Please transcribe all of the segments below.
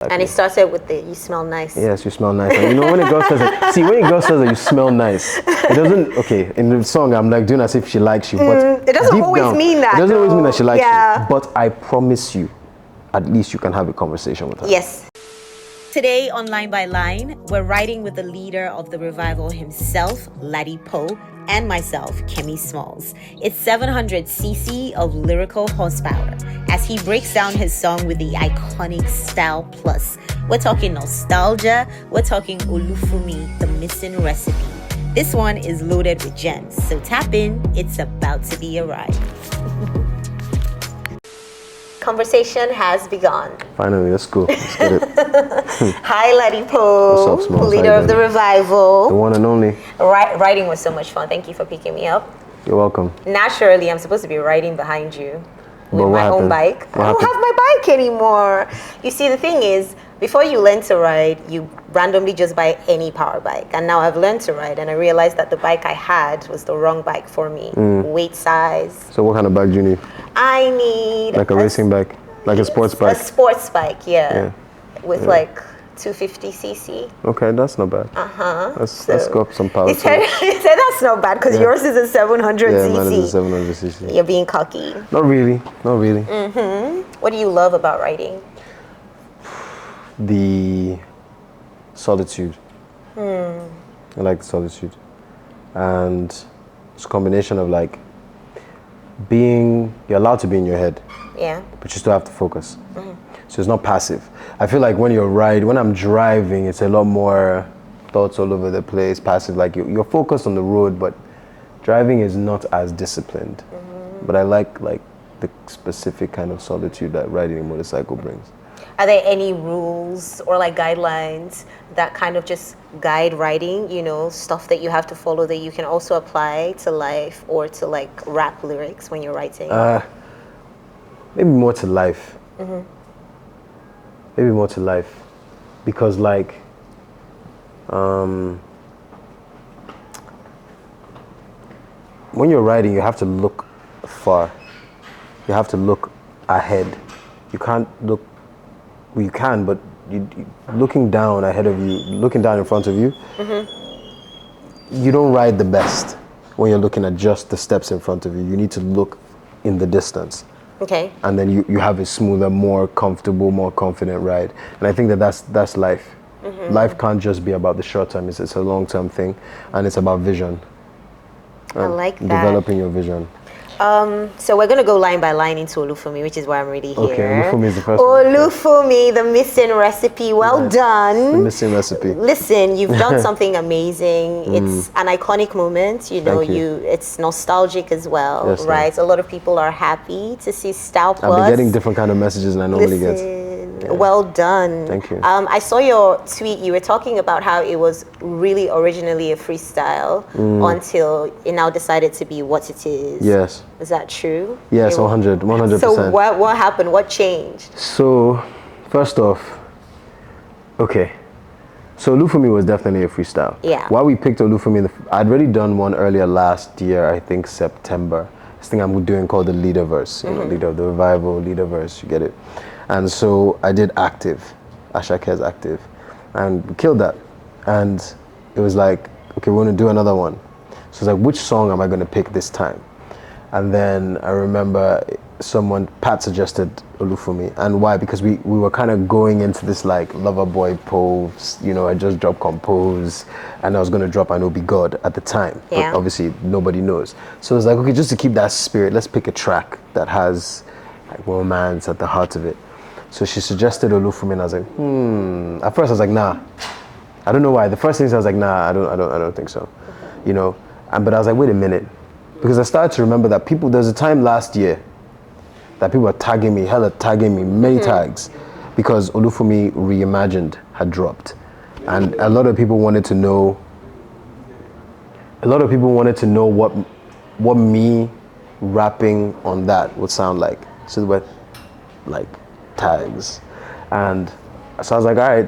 And it started with the "you smell nice." Yes, you smell nice. And you know when a girl says it, see, when a girl says that you smell nice, it doesn't, okay, in the song I'm like doing as if she likes you, but it doesn't always mean that. It doesn't always mean that she likes Yeah. you, but I promise you, at least you can have a conversation with her. Yes. Today on Line by Line, we're riding with the leader of the revival himself, Ladipoe, and myself, Kemi Smalls. It's 700cc of lyrical horsepower as he breaks down his song with the iconic Style Plus. We're talking nostalgia, we're talking Olufumi, the missing recipe. This one is loaded with gems, so tap in, it's about to be a ride. Conversation has begun. Finally, let's go. Let's get it. Hi, Ladipoe. What's up, Smalls? Leader of the revival. The one and only. Writing was so much fun. Thank you for picking me up. You're welcome. Naturally, I'm supposed to be riding behind you with But my own bike. I don't have my bike anymore. You see, the thing is, before you learn to ride, you randomly just buy any power bike. And now I've learned to ride, and I realized that the bike I had was the wrong bike for me. Weight size. So what kind of bike do you need? I need like a racing bike, like a sports bike. A sports bike, yeah. With like 250cc. Okay, that's not bad. Let's go up some power. He said that's not bad because yours is a 700cc. Yeah, mine is a 700cc. You're being cocky. Not really, not really. What do you love about riding? The solitude. I like the solitude, and it's a combination of like you're allowed to be in your head, but you still have to focus. So it's not passive. I feel like when I'm driving, it's a lot more thoughts all over the place, passive. Like you're focused on the road, but driving is not as disciplined. But I like the specific kind of solitude that riding a motorcycle brings. Are there any rules or like guidelines that kind of just guide writing, you know, stuff that you have to follow that you can also apply to life or to like rap lyrics when you're writing? Maybe more to life. Maybe more to life. Because like, when you're writing, you have to look far. You have to look ahead. You can't look. Well, you can, but looking down ahead of you, looking down in front of you, you don't ride the best when you're looking at just the steps in front of you. You need to look in the distance. Okay. And then you have a smoother, more comfortable, more confident ride. And I think that's life. Life can't just be about the short term. It's a long-term thing, and it's about vision. I like that. Developing your vision. So we're going to go line by line into Olufumi, which is why I'm really here. Okay, Olufumi is the first one. Olufumi, the missing recipe. Well done. The missing recipe. Listen, you've done something amazing. It's an iconic moment. You know, it's nostalgic as well, Yes, right? A lot of people are happy to see Style Plus. I've been getting different kind of messages than I normally get. Well done. Thank you. I saw your tweet. You were talking about how it was really originally a freestyle until it now decided to be what it is. Yes. Is that true? Yes, 100%. So what happened? What changed? So, first off, okay. So Olufumi was definitely a freestyle. Yeah. Why we picked Olufumi, I'd already done one earlier last year, I think September. This thing I'm doing called the leader verse, you know, leader of the revival, leader verse, you get it. And so I did Active, Ashake's Active, and we killed that. And it was like, okay, we're gonna do another one. So it's like, which song am I gonna pick this time? And then I remember Pat suggested Olufumi. And why? Because we were kind of going into this like lover boy pose, you know, I just dropped Compose, and I was gonna drop I Know Be God at the time. Yeah. But obviously nobody knows. So it's like, okay, just to keep that spirit, let's pick a track that has like romance at the heart of it. So she suggested Olufumi, and I was like, At first I was like, nah. I don't know why. The first thing I was like, nah, I don't think so. You know, but I was like, wait a minute. Because I started to remember that there's a time last year that people were tagging me, many tags, because Olufumi Reimagined had dropped. And a lot of people wanted to know what me rapping on that would sound like. So they were like tags. And so I was like, all right,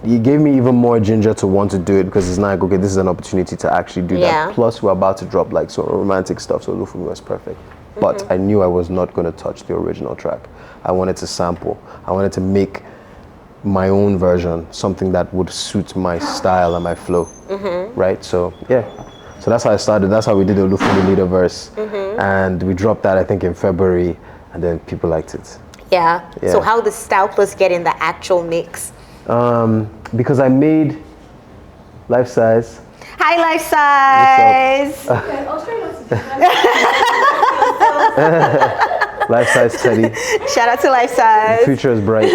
you gave me even more ginger to want to do it, because it's like, okay, this is an opportunity to actually do that. Plus, we're about to drop like sort of romantic stuff, so Olufumi was perfect. But I knew I was not going to touch the original track. I wanted to sample. I wanted to make my own version, something that would suit my style and my flow, right? So yeah, so that's how I started. That's how we did the Olufumi leader verse, and we dropped that I think in February, and then people liked it. Yeah. So how did Style Plus get in the actual mix? Because I made Life Size. Hi, Life Size. Okay, I'll try not to do that. Life Size Teddy. Shout out to Life Size. Future is bright.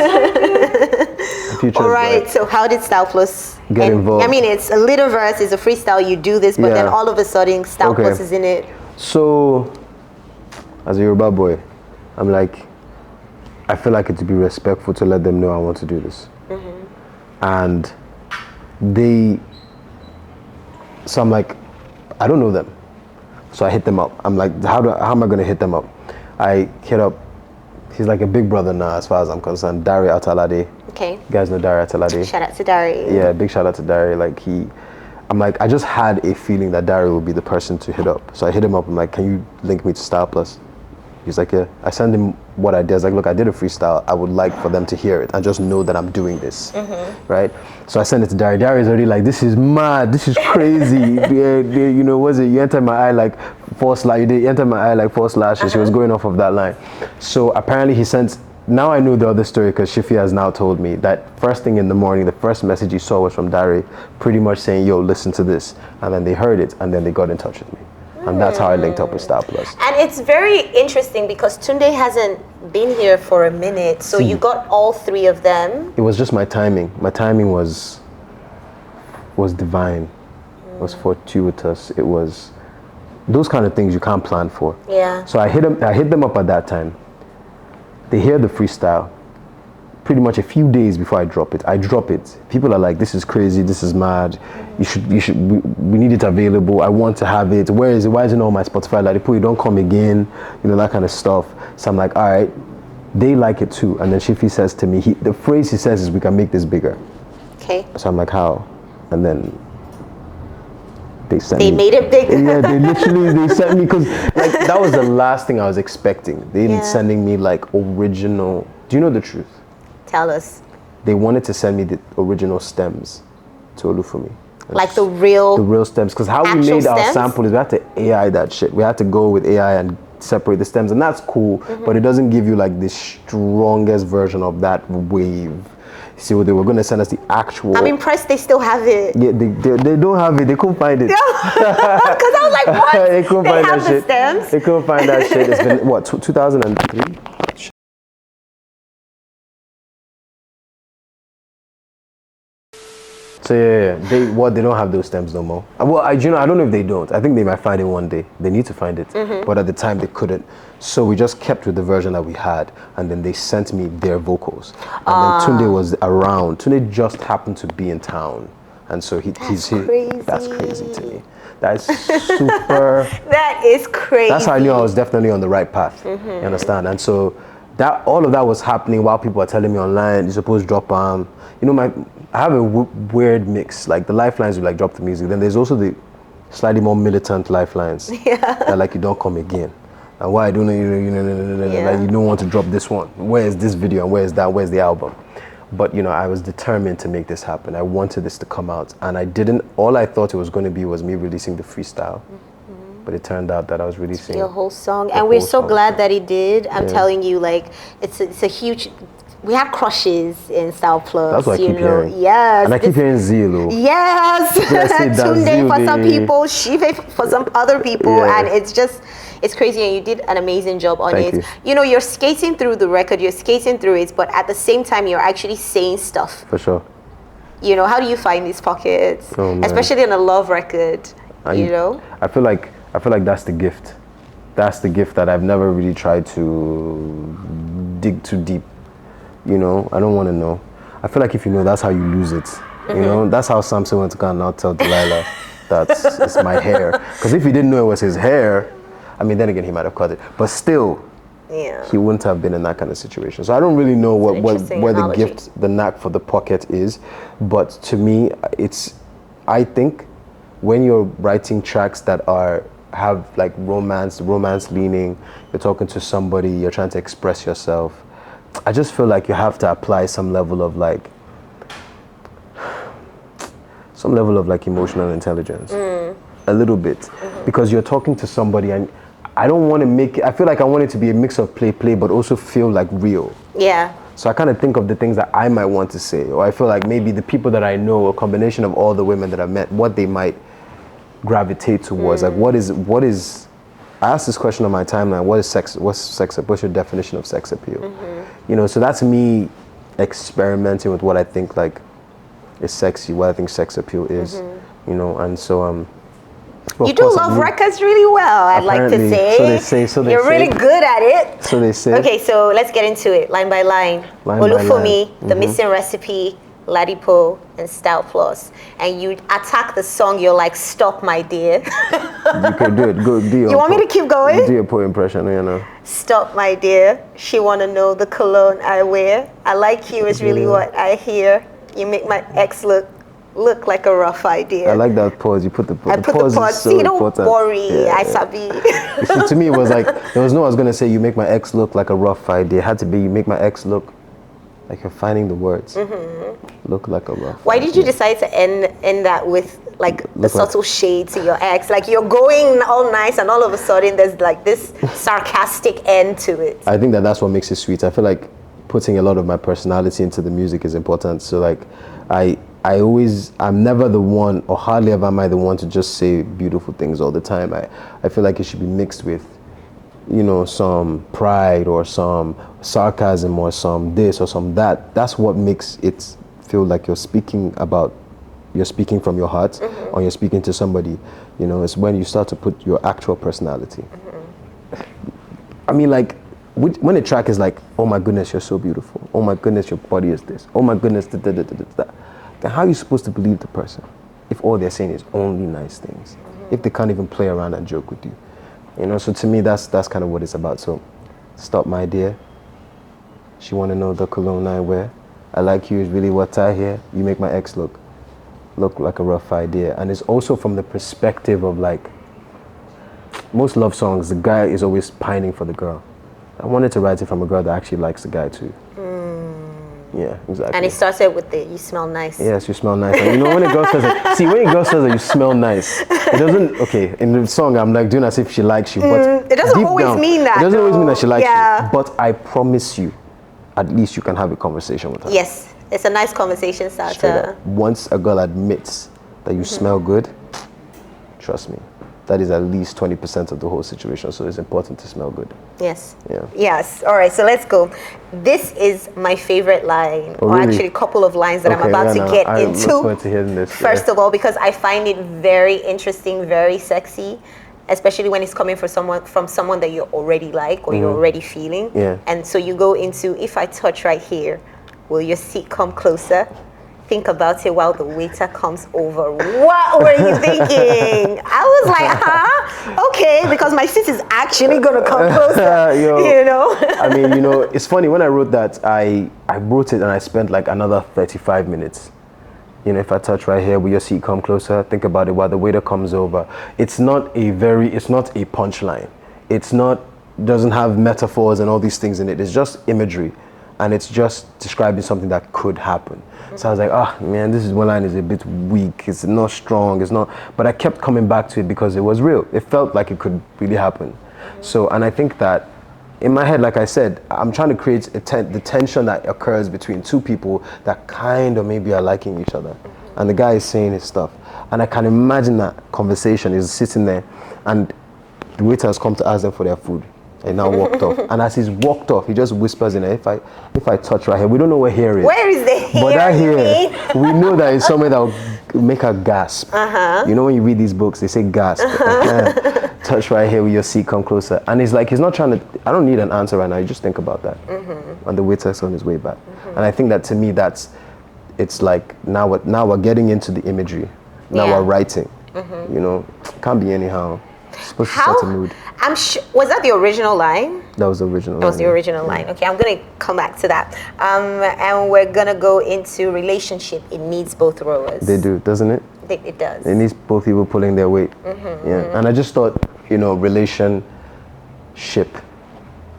Future All is right. bright. So how did Style Plus Get involved? I mean, it's a little verse, it's a freestyle. You do this, but then Yeah. all of a sudden, Style Okay. Plus is in it. So, as a Yoruba boy, I'm like, I feel like it to be respectful to let them know I want to do this. And so I'm like, I don't know them. So I hit them up. I'm like, how am I going to hit them up? I hit up, he's like a big brother now as far as I'm concerned, Dari Atalade. Okay. You guys know Dari Atalade? Shout out to Dari. Yeah, big shout out to Dari. I'm like, I just had a feeling that Dari would be the person to hit up. So I hit him up. I'm like, can you link me to Style Plus? He's like, yeah. I send him what I did. I was like, look, I did a freestyle. I would like for them to hear it and just know that I'm doing this, right? So I sent it to Dari. Dari is already like, this is mad. This is crazy. You know, was it? You entered my eye like 4 slashes. You entered my eye like 4 slashes. She was going off of that line. So apparently he sent. Now I know the other story because Shifi has now told me that first thing in the morning, the first message he saw was from Dari, pretty much saying, yo, listen to this. And then they heard it and then they got in touch with me. And that's how I linked up with Style Plus. And it's very interesting because Tunde hasn't been here for a minute, so you got all 3 of them. It was just my timing. My timing was divine. It was fortuitous. It was those kind of things you can't plan for. Yeah. So I hit them up at that time. They hear the freestyle. Pretty much a few days before I drop it. People are like, this is crazy, this is mad. We need it available. I want to have it. Where is it? Why isn't it on my Spotify? Ladipoe, you don't come again. You know, that kind of stuff. So I'm like, all right, they like it too. And then Shifi says to me, the phrase he says is, we can make this bigger. Okay. So I'm like, how? And then they made it bigger. Yeah, they sent me, because like that was the last thing I was expecting. They didn't sending me like original. Do you know the truth? Tell us. They wanted to send me the original stems to Olufumi. Like the real stems. Because how we actual made our stems? sample is we had to AI that shit. We had to go with AI and separate the stems. And that's cool, but it doesn't give you like the strongest version of that wave. See, what they were going to send us the actual. I'm impressed they still have it. Yeah, they don't have it. They couldn't find it. Because I was like, what? They couldn't They find have that the shit. stems? They couldn't find that shit. It's been, what, 2003? So yeah, they don't have those stems no more. Well, I don't know if they don't. I think they might find it one day. They need to find it, but at the time they couldn't. So we just kept with the version that we had, and then they sent me their vocals. And then Tunde was around. Tunde just happened to be in town, and so he's crazy. That's crazy to me. That is super. That is crazy. That's how I knew I was definitely on the right path. You understand? And so all of that was happening while people are telling me online, you're supposed to drop I have a weird mix. Like the lifelines, you like drop the music. Then there's also the slightly more militant lifelines. Yeah. That like you don't come again. And why I don't know, like you don't want to drop this one. Where is this video and where is that? Where's the album? But I was determined to make this happen. I wanted this to come out, and I didn't. All I thought it was going to be was me releasing the freestyle. But it turned out that I was releasing your whole song, and we're so glad that it did. I'm telling you, like it's a huge. We have crushes in Style Plus. That's what I keep hearing. Yes. And I keep hearing Zilo. Yes. Tunde for some people, Shive for some other people, and it's crazy. And you did an amazing job on Thank it. You're skating through the record, you're skating through it, but at the same time, you're actually saying stuff. For sure. How do you find these pockets, especially on a love record? I feel like that's the gift. That's the gift that I've never really tried to dig too deep. I don't want to know. I feel like if you know, that's how you lose it. That's how Samson went to go and now tell Delilah that it's my hair. Because if he didn't know it was his hair, then again, he might have cut it. But still, he wouldn't have been in that kind of situation. So I don't really know where the gift, the knack for the pocket is. But to me, I think when you're writing tracks that have like romance leaning, you're talking to somebody, you're trying to express yourself, I just feel like you have to apply some level of like some level of like emotional intelligence, a little bit, because you're talking to somebody, and I don't want to make it, I feel like I want it to be a mix of play, but also feel like real. Yeah. So I kind of think of the things that I might want to say, or I feel like maybe the people that I know, a combination of all the women that I've met, what they might gravitate towards. Like what is, I asked this question on my timeline, what's your definition of sex appeal? You know, so that's me experimenting with what I think like is sexy, what I think sex appeal is, you know, and so, you do love records really well, I'd like to say. So they say. You're really good at it. So they say. Okay, so let's get into it, line by line. Olufumi, The Missing Recipe, Ladipoe, and Style Plus. And you attack the song, you're like, stop, my dear. You can do it. Go, do your You want me to keep going? Do your Poe impression, you know. Stop, my dear. She wanna know the cologne I wear. I like you is really what I hear. You make my ex look like a rough idea. I like that pause. You put the pause. I put the pause. So see, don't important. worry. I sabi. You see, to me, it was like, there was no, I was going to say, you make my ex look like a rough idea. It had to be, you make my ex look like you're finding the words. Look like a rough Why idea. did you decide to end that with like the subtle shade to your ex? Like you're going all nice and all of a sudden there's like this sarcastic end to it. I think that's what makes it sweet. I feel like putting a lot of my personality into the music is important. So like, I'm never the one, or hardly ever am I the one to just say beautiful things all the time. I feel like it should be mixed with, you know, some pride or some sarcasm or some this or some that. That's what makes it feel like you're speaking from your heart, or you're speaking to somebody. You know, it's when you start to put your actual personality. I mean, like, when a track is like, oh my goodness, you're so beautiful. Oh my goodness, your body is this. Oh my goodness, da. Then how are you supposed to believe the person if all they're saying is only nice things? If they can't even play around and joke with you, you know. So to me, that's kind of what it's about. So, stop, my dear. She want to know the cologne I wear. I like you is really what I hear. You make my ex look like a rough idea. And it's also from the perspective of like most love songs, the guy is always pining for the girl. I wanted to write it from a girl that actually likes the guy too. Yeah, exactly. And it started with the you smell nice. Yes, you smell nice. And you know, when a girl says that, when a girl says that you smell nice, it doesn't, okay, in the song I'm like doing as if she likes you, but it doesn't always mean that. It doesn't always mean that she likes you, but I promise you, at least you can have a conversation with her. Yes, it's a nice conversation starter. Once a girl admits that you smell good, trust me, that is at least 20% of the whole situation. So it's important to smell good. Yes. Yeah. Yes. All right. So let's go. This is my favorite line, or really? Actually, a couple of lines that I'm about to get into. I look forward to hearing this. First of all, because I find it very interesting, very sexy, especially when it's coming from someone that you already like or you're already feeling. Yeah. And so you go into, if I touch right here, will your seat come closer? Think about it while the waiter comes over. What were you thinking? I was like, huh? Okay, because my seat is actually gonna come closer. You know? I mean, you know, it's funny, when I wrote that, I wrote it and I spent like another 35 minutes. You know, if I touch right here, will your seat come closer? Think about it while the waiter comes over. It's not a punchline. Doesn't have metaphors and all these things in it. It's just imagery. And it's just describing something that could happen. So I was like, man, this one line is a bit weak. It's not strong. It's not. But I kept coming back to it because it was real. It felt like it could really happen. So, and I think that in my head, like I said, I'm trying to create the tension that occurs between two people that kind of maybe are liking each other. And the guy is saying his stuff. And I can imagine that conversation is sitting there and the waiter has come to ask them for their food. And now walked off. And as he's walked off, he just whispers in there, if I touch right here, we don't know where here is. Where is the here? But that here, we know that it's somewhere that will make her gasp. You know, when you read these books, they say gasp. Touch right here, will your seat come closer? And he's like, he's not trying to, I don't need an answer right now, you just think about that. And the waiter's on his way back. And I think that to me, it's like, now we're getting into the imagery. Now we're writing. You know, can't be anyhow. It's supposed to set a mood. I'm sure, was that the original line? That was the original line. That was the original line. Okay, I'm going to come back to that. And we're going to go into relationship. It needs both rowers. They do, doesn't it? It does. It needs both people pulling their weight. Yeah. And I just thought, you know, relationship,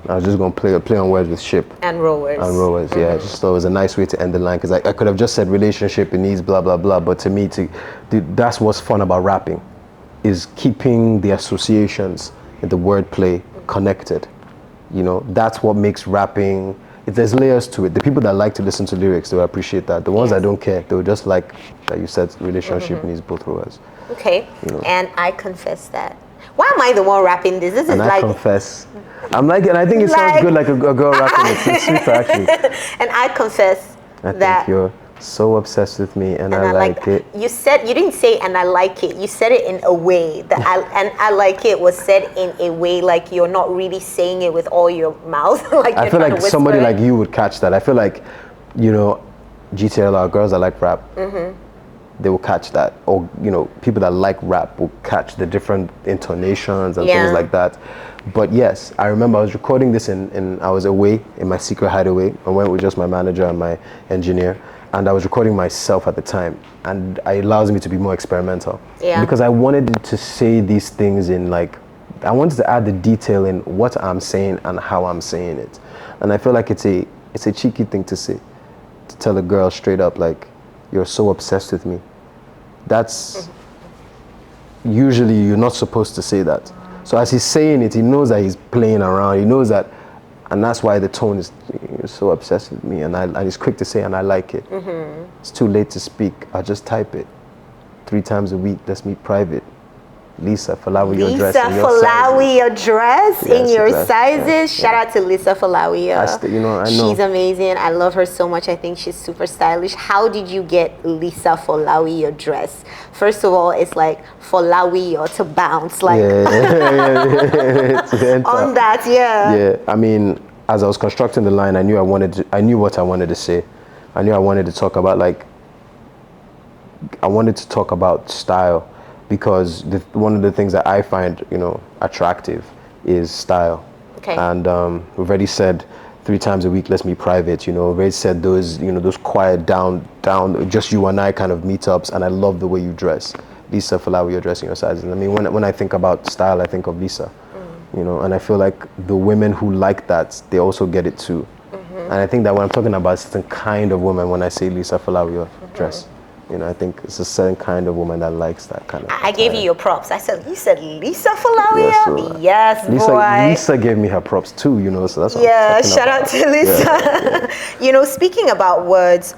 I was just going to play on words with ship. And rowers. And rowers, yeah. I just thought it was a nice way to end the line, because I could have just said relationship, it needs blah, blah, blah. But to me, that's what's fun about rapping, is keeping the associations and the wordplay connected. You know, that's what makes rapping, there's layers to it. The people that like to listen to lyrics, they'll appreciate that. The ones that don't care, they'll just like that you said, relationship needs both rowers. Okay, You know. and I confess that. Why am I the one rapping this? This is And I like... confess. I'm like, and I think it sounds good like a girl rapping. It's sweeter, actually. And I confess I that... think you're so obsessed with me, and I like it. You didn't say "and I like it." You said it in a way that I like it was said in a way like you're not really saying it with all your mouth. Like I feel like somebody like you would catch that. I feel like, you know, GTL girls that like rap, they will catch that. Or, you know, people that like rap will catch the different intonations and things like that. But yes, I remember I was recording this I was away in my secret hideaway. I went with just my manager and my engineer. And I was recording myself at the time, and it allows me to be more experimental. Yeah. Because I wanted to say these things in like, I wanted to add the detail in what I'm saying and how I'm saying it. And I feel like it's a cheeky thing to say, to tell a girl straight up like, you're so obsessed with me. That's usually you're not supposed to say that. So as he's saying it, he knows that he's playing around. He knows that. And that's why the tone is, you're so obsessed with me, and he's quick to say, and I like it. It's too late to speak. I'll just type it. 3 times a week, let's meet private. Lisa, Falawi, your dress. Lisa Falawi, your dress in your sizes. Yeah. Shout out to Lisa Falawi. You know, I know. She's amazing. I love her so much. I think she's super stylish. How did you get Lisa Falawi your dress? First of all, it's like Falawi or to bounce, like on that, Yeah, I mean, as I was constructing the line, I knew what I wanted to say. I knew I wanted to talk about I wanted to talk about style. Because one of the things that I find, you know, attractive is style. Okay. And we've already said 3 times a week, let's meet private. You know, we've already said those, you know, those quiet down, just you and I kind of meetups. And I love the way you dress. Lisa Falawi, you're dressing your sizes. I mean, when I think about style, I think of Lisa. You know, and I feel like the women who like that, they also get it too. And I think that when I'm talking about a certain kind of woman, when I say Lisa Falawi, your dress. You know, I think it's a certain kind of woman that likes that kind of I gave you your props. You said Lisa Falawi? Yes, boy. Lisa gave me her props too, you know, so that's what I'm talking about. Out to Lisa. You know, speaking about words,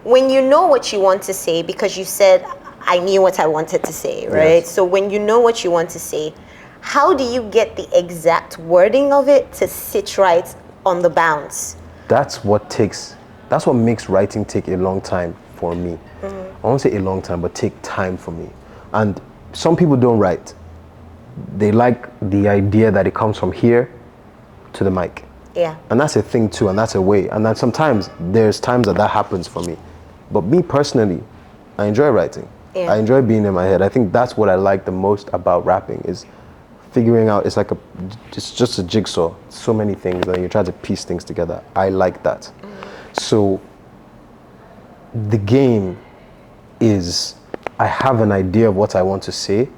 when you know what you want to say, because you said, I knew what I wanted to say, right? Yes. So when you know what you want to say, how do you get the exact wording of it to sit right on the bounce? That's what makes writing take a long time. For me, I won't say a long time, but take time for me. And some people don't write. They like the idea that it comes from here to the mic. Yeah. And that's a thing too, and that's a way. And then sometimes there's times that happens for me. But me personally, I enjoy writing. Yeah. I enjoy being in my head. I think that's what I like the most about rapping is figuring out. It's just a jigsaw. So many things, and you try to piece things together. I like that. So the game is I have an idea of what I want to say,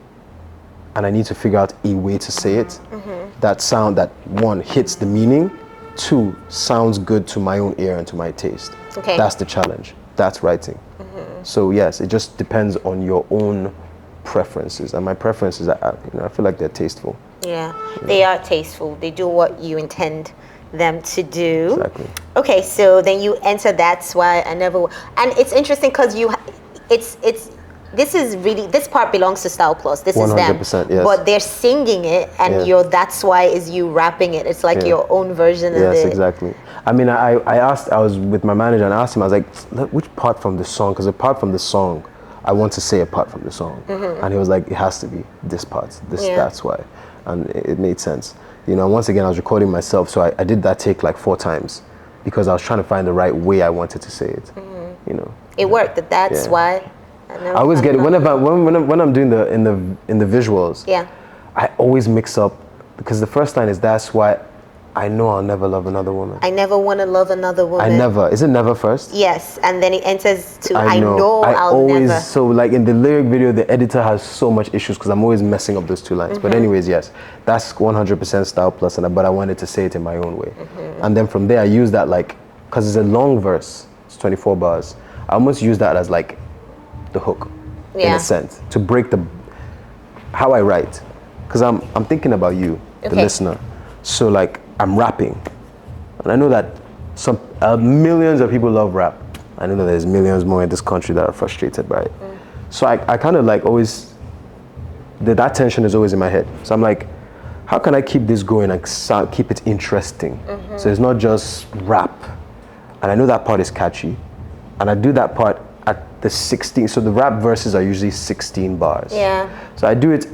and I need to figure out a way to say it that one hits the meaning, 2 sounds good to my own ear and to my taste. Okay. That's the challenge. That's writing. So yes, it just depends on your own preferences, and my preferences are, you know, I feel like they're tasteful. Yeah, they are tasteful. They do what you intend them to do. Exactly. Okay, so then you enter That's Why I Never. And it's interesting because this part belongs to Style Plus. This 100%, is them. Yes. But they're singing it, and That's Why is you rapping it. It's like your own version of it. Yes, exactly. I mean, I was with my manager and I asked him, I was like, which part from the song? Because apart from the song, I want to say a part from the song. And he was like, it has to be this part. That's Why. And it made sense. You know, once again, I was recording myself, so I did that take like 4 times because I was trying to find the right way I wanted to say it. You know, it worked. That's why. I always get it when I'm doing in the visuals. Yeah, I always mix up because the first line is that's why I know I'll never love another woman. I never want to love another woman. I never. Is it never first? Yes, and then it enters to I know I I'll always, never. so like in the lyric video, the editor has so much issues because I'm always messing up those two lines. But anyways, yes, that's 100% style plus, but I wanted to say it in my own way. And then from there, I use that like, because it's a long verse, it's 24 bars. I almost use that as like the hook, in a sense, to break how I write. Because I'm thinking about you, the listener. So like, I'm rapping. And I know that millions of people love rap. I know that there's millions more in this country that are frustrated by it. So I kind of like always, that tension is always in my head. So I'm like, how can I keep this going and keep it interesting? So it's not just rap. And I know that part is catchy. And I do that part at the 16, so the rap verses are usually 16 bars. Yeah. So I do it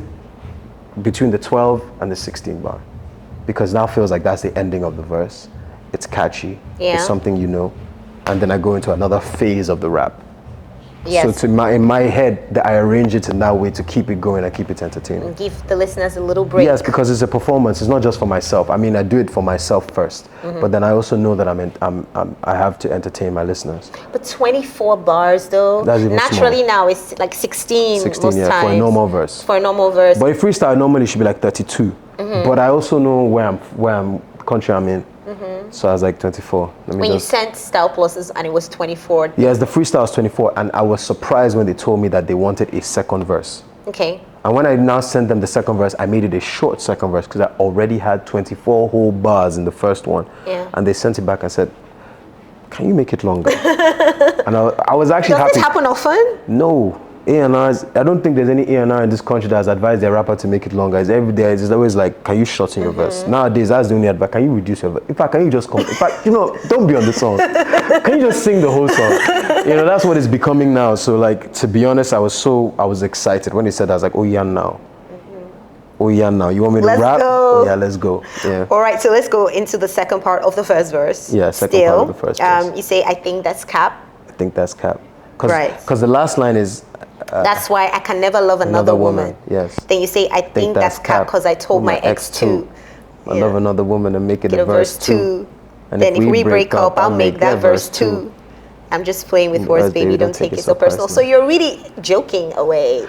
between the 12 and the 16 bar. Because now feels like that's the ending of the verse. It's catchy. Yeah. It's something you know. And then I go into another phase of the rap. Yes. So in my head, I arrange it in that way to keep it going and keep it entertaining. Give the listeners a little break. Yes, because it's a performance. It's not just for myself. I mean, I do it for myself first, but then I also know that I have to entertain my listeners. But 24 bars though. That's even naturally small. Now it's like 16 most times. For a normal verse. For a normal verse. But in freestyle, normally it should be like 32. But I also know where country I'm in. So I was like 24. When you sent Style Pluses and it was 24. Yes, the freestyle was 24, and I was surprised when they told me that they wanted a second verse. Okay. And when I now sent them the second verse, I made it a short second verse because I already had 24 whole bars in the first one. Yeah. And they sent it back and said, can you make it longer? And I was actually happy. Does this happen often? No. A&Rs, I don't think there's any A&R in this country that has advised their rapper to make it longer. It's every day. It's always like, can you shorten your verse? Nowadays, that's the only advice. Can you reduce your verse? In fact, can you just come? In fact, don't be on the song. Can you just sing the whole song? That's what it's becoming now. So like, to be honest, I was excited when he said that. I was like, oh yeah, now. Oh yeah, now. You want me to rap? Go. Oh yeah, let's go. Yeah. All right, so let's go into the second part of the first verse. Yeah, second part of the first verse. You say, I think that's cap. I think that's cap. Right. Because the last line is, that's why I can never love another woman. Yes. Then you say, I think that's cap because I told my ex too. I love another woman and make it a verse two. And then if we break up, I'll make that verse two. I'm just playing with words, baby. Don't take it so personal. So you're really joking away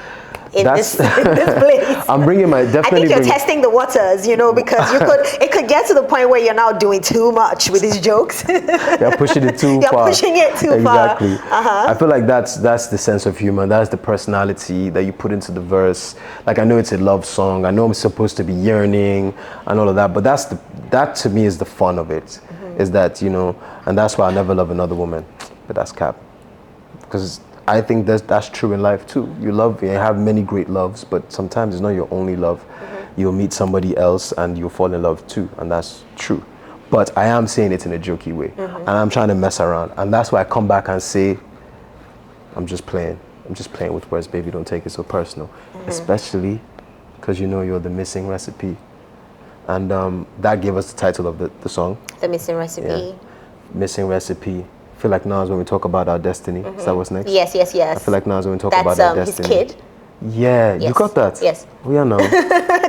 in this place. I'm bringing my I think you're testing the waters, because it could get to the point where you're now doing too much with these jokes. You're pushing it too far. You're pushing it too far. Exactly. I feel like that's the sense of humor. That's the personality that you put into the verse. Like, I know it's a love song. I know I'm supposed to be yearning and all of that, but that to me is the fun of it. Is that, and that's why I never love another woman. But that's cap. Because I think that's true in life too. You have many great loves, but sometimes it's not your only love. You'll meet somebody else and you'll fall in love too, and that's true. But I am saying it in a jokey way, and I'm trying to mess around, and that's why I come back and say, I'm just playing with words, baby, don't take it so personal. Especially because you're the missing recipe. And that gave us the title of the song. The Missing Recipe. Yeah. Missing Recipe. I feel like now is when we talk about our destiny. Is that what's next? Yes. I feel like now is when we talk about our destiny. His kid. Yeah, yes. You got that? Yes. We are now.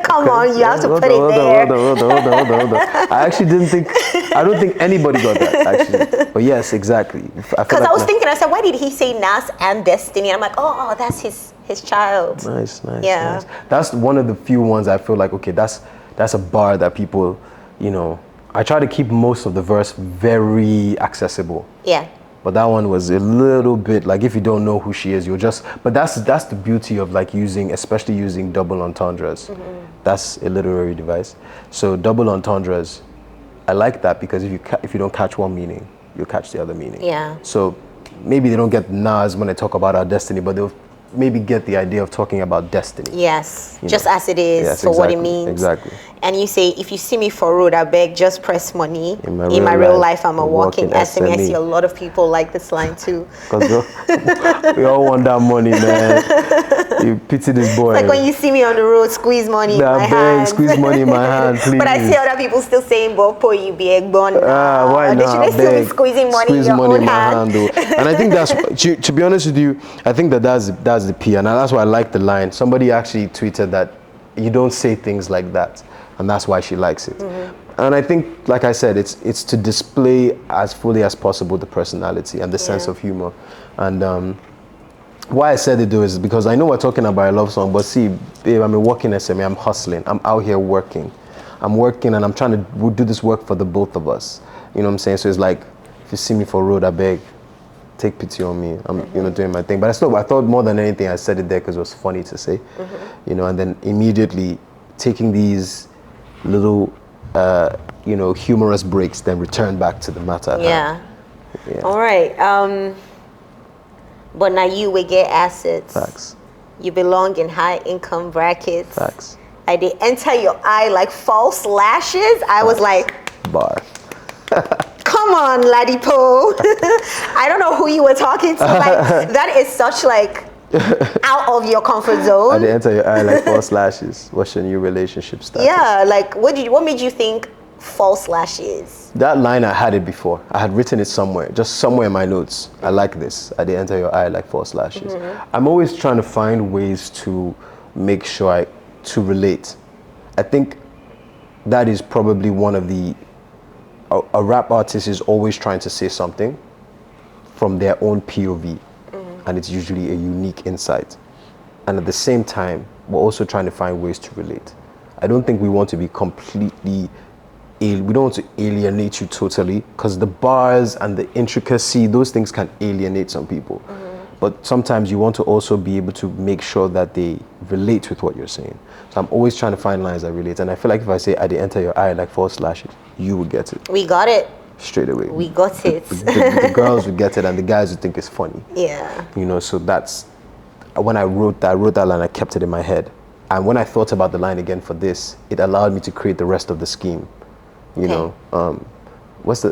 Come on, you have to put it there. Hold on. I don't think anybody got that, actually. But yes, exactly. Because I was thinking, I said, why did he say Nas and Destiny? And I'm like, oh, that's his child. Nice. Yeah. Nice. That's one of the few ones I feel like, okay, that's a bar that people, I try to keep most of the verse very accessible. Yeah. But that one was a little bit like, if you don't know who she is, but that's the beauty of like especially using double entendres. That's a literary device. So double entendres, I like that because if you don't catch one meaning, you'll catch the other meaning. Yeah. So maybe they don't get Nas when they talk about our destiny, but they'll maybe get the idea of talking about destiny. Yes, just as it is, for what it means. Exactly. And you say, if you see me for road, I beg, just press money. In my real life, I'm a walking SME. I see a lot of people like this line too. Because we all want that money, man. You pity this boy. Like when you see me on the road, squeeze money in my hand. Squeeze money in my hand, please. But I see other people still saying, Bopo, you be a bond. Why not? They should still be squeezing money in your own hand. And I think that's, to be honest with you, I think that's the P. And that's why I like the line. Somebody actually tweeted that you don't say things like that. And that's why she likes it. And I think, like I said, it's to display as fully as possible the personality and the sense of humor. And why I said it though is because I know we're talking about a love song, but see, babe, I'm a working SME. I'm hustling. I'm out here working. I'm working and I'm trying to do this work for the both of us. You know what I'm saying? So it's like, if you see me for road, I beg, take pity on me. I'm doing my thing. But I thought more than anything, I said it there because it was funny to say. And then immediately taking these little, humorous breaks, then return back to the matter at hand. Yeah. All right. But now you will get assets. Facts. You belong in high income brackets. Facts. I did enter your eye like false lashes. I was like, bar. Come on, Ladipoe. I don't know who you were talking to. Like, that is such like out of your comfort zone. I did enter your eye like false lashes. What's your new relationship status? Yeah, like what made you think false lashes? That line, I had it before. I had written it somewhere, just somewhere in my notes. I like this. I did enter your eye like false lashes. I'm always trying to find ways to make sure to relate. I think that is probably one of a rap artist is always trying to say something from their own POV, and it's usually a unique insight. And at the same time, we're also trying to find ways to relate. I don't think we want to be completely, we don't want to alienate you totally, because the bars and the intricacy, those things can alienate some people. But sometimes you want to also be able to make sure that they relate with what you're saying. So I'm always trying to find lines that relate. And I feel like if I say, I did enter your eye like false lashes, you would get it. We got it. Straight away. We got it. The girls would get it, and the guys would think it's funny. Yeah. So that's, when I wrote that line, I kept it in my head. And when I thought about the line again for this, it allowed me to create the rest of the scheme. What's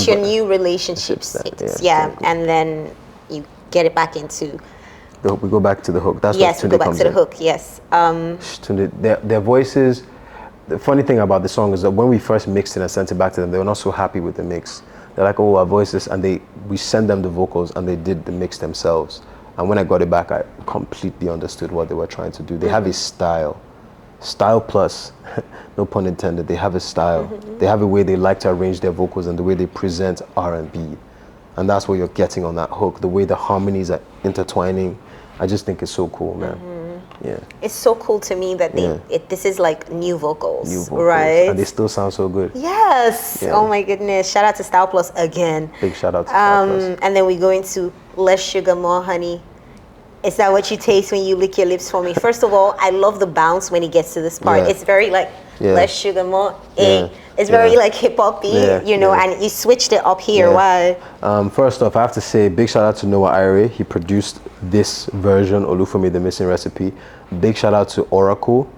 your new relationship status? Yeah. And then you get it back into we go back to the hook. That's yes, what we go back to the hook. Yes. Their voices. The funny thing about the song is that when we first mixed it and sent it back to them, they were not so happy with the mix. They're like, "Oh, our voices," and we sent them the vocals and they did the mix themselves. And when I got it back, I completely understood what they were trying to do. They have a style plus, no pun intended. They have a style. They have a way they like to arrange their vocals and the way they present R&B. And that's what you're getting on that hook, the way the harmonies are intertwining. I just think it's so cool, man. Yeah. It's so cool to me that this is like new vocals, right? And they still sound so good. Yes. Yeah. Oh my goodness. Shout out to Style Plus again. Big shout out to Style Plus. And then we go into Less Sugar, More Honey. Is that what you taste when you lick your lips for me? First of all, I love the bounce when he gets to this part. It's very like less sugar, more. It's very like hip hoppy, and you switched it up here. Why? First off, I have to say big shout out to Noah Ire. He produced this version, Olufumi, The Missing Recipe. Big shout out to Oracle.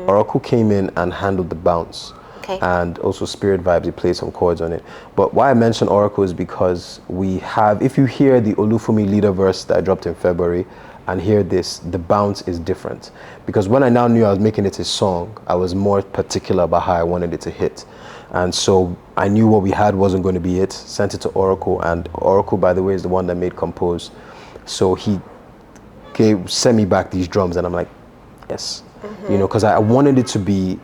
Oracle came in and handled the bounce. And also Spirit Vibes, he played some chords on it. But why I mention Oracle is because we have, if you hear the Olufumi leader verse that I dropped in February, and hear this, the bounce is different. Because when I now knew I was making it a song, I was more particular about how I wanted it to hit. And so I knew what we had wasn't going to be it, sent it to Oracle, and Oracle, by the way, is the one that made Compose. So he sent me back these drums, and I'm like, yes. Because I wanted it to be,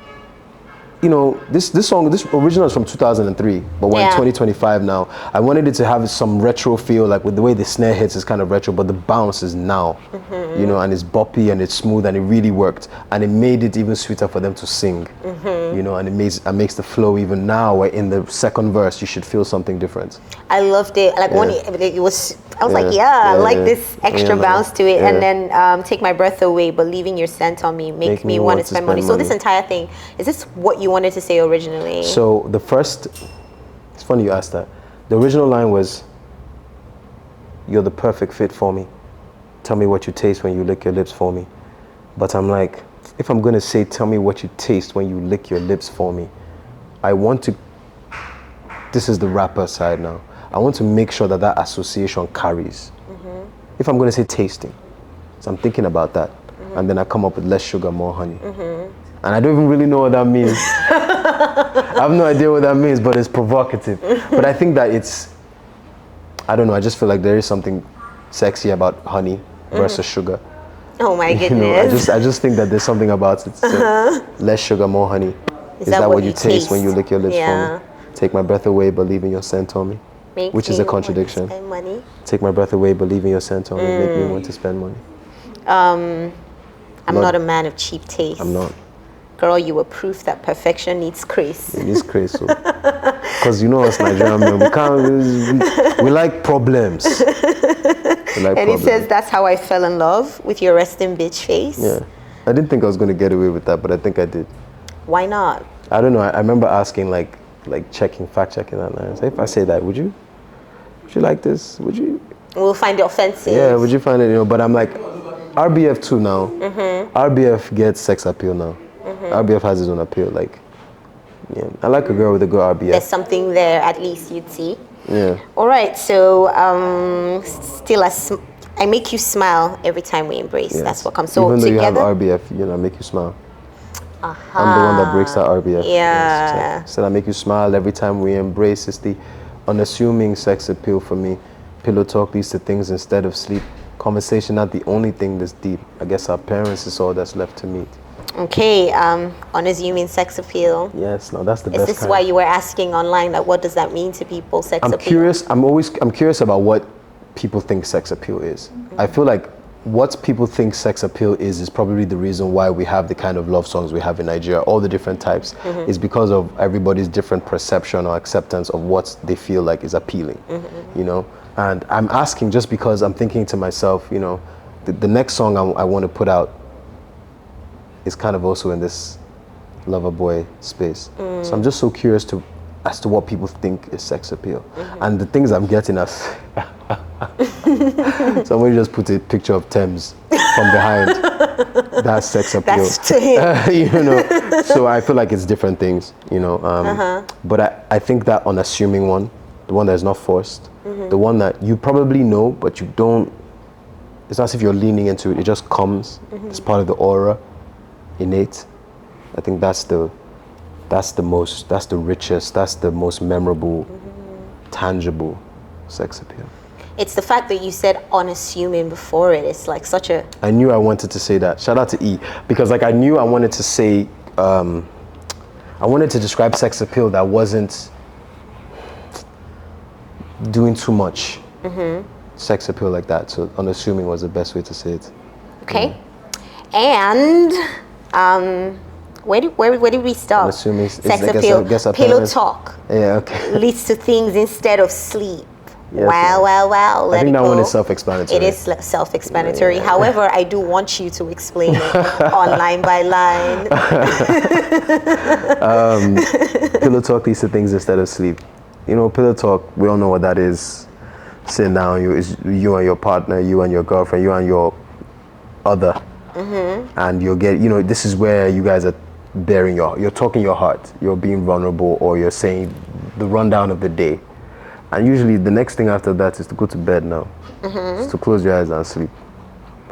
this song, this original is from 2003, but we're in 2025 now. I wanted it to have some retro feel, like with the way the snare hits is kind of retro, but the bounce is now, and it's boppy and it's smooth, and it really worked. And it made it even sweeter for them to sing, and it makes the flow even now, where in the second verse, you should feel something different. I loved it. Like when it was, I was like, I like this extra bounce to it. And then Take My Breath Away, but Leaving Your Scent on Me, make me want to spend money. So this entire thing, is this what you wanted to say originally? So it's funny you asked that. The original line was, "You're the perfect fit for me. Tell me what you taste when you lick your lips for me." But I'm like, if I'm going to say, tell me what you taste when you lick your lips for me, this is the rapper side now. I want to make sure that association carries. If I'm going to say tasting, so I'm thinking about that. And then I come up with less sugar, more honey. And I don't even really know what that means. I have no idea what that means, but it's provocative. But I think that I don't know, I just feel like there is something sexy about honey versus sugar. Oh my goodness. I just think that there's something about it. So less sugar, more honey. Is that what you taste when you lick your lips for me? Take my breath away, but leaving your scent on me. Which is a contradiction. Spend money. Take my breath away, but leaving your scent on me. Make me want to spend money. I'm not a man of cheap taste. I'm not. Girl, you were proof that perfection needs grace. It needs grace, so. Because you know us Nigerian men, we like problems. And it says, that's how I fell in love with your resting bitch face. Yeah. I didn't think I was going to get away with that, but I think I did. Why not? I don't know. I remember asking, fact checking that line. So if I say that, would you like this? Would you? We'll find it offensive. Yeah, would you find it, but I'm like, RBF too now. RBF gets sex appeal now. RBF has his own appeal. Yeah, I like a girl with a good RBF. There's something there, at least you'd see. Yeah. All right, so I make you smile every time we embrace. Yes. That's what comes. So even though together, you have RBF, I make you smile. I'm the one that breaks that RBF. Yeah. Yes. So I make you smile every time we embrace. It's the unassuming sex appeal for me. Pillow talk leads to things instead of sleep. Conversation not the only thing that's deep. I guess our parents is all that's left to meet. Okay, unassuming sex appeal. Yes, no, that's the best. Is this why you were asking online that what does that mean to people, sex appeal? I'm curious about what people think sex appeal is. I feel like what people think sex appeal is probably the reason why we have the kind of love songs we have in Nigeria, all the different types, is because of everybody's different perception or acceptance of what they feel like is appealing, And I'm asking just because I'm thinking to myself, the next song I want to put out is kind of also in this lover boy space. So I'm just so curious as to what people think is sex appeal. And the things I'm getting as somebody just put a picture of Thames from behind. That's sex appeal. That's to him. So I feel like it's different things, But I think that unassuming one, the one that's not forced, the one that you probably know, but you don't, it's not as if you're leaning into it, it just comes. It's part of the aura, innate. I think that's the richest, that's the most memorable, tangible sex appeal. It's the fact that you said unassuming before it. It's like such a... I knew I wanted to say that. Shout out to E. Because I knew I wanted to say, I wanted to describe sex appeal that wasn't doing too much. Sex appeal like that. So unassuming was the best way to say it. Okay. And where did we stop? Unassuming. Sex appeal. Pillow talk. Yeah, okay. Leads to things instead of sleep. Yes, wow. I think that one is self-explanatory. It is self-explanatory. Yeah. However, I do want you to explain it on line by line. Pillow talk leads to things instead of sleep. Pillow talk, we all know what that is. Sitting down, you and your partner, you and your girlfriend, you and your other. And you'll get, this is where you guys are bearing you're talking your heart. You're being vulnerable, or you're saying the rundown of the day. And usually the next thing after that is to go to bed now. Just to close your eyes and sleep.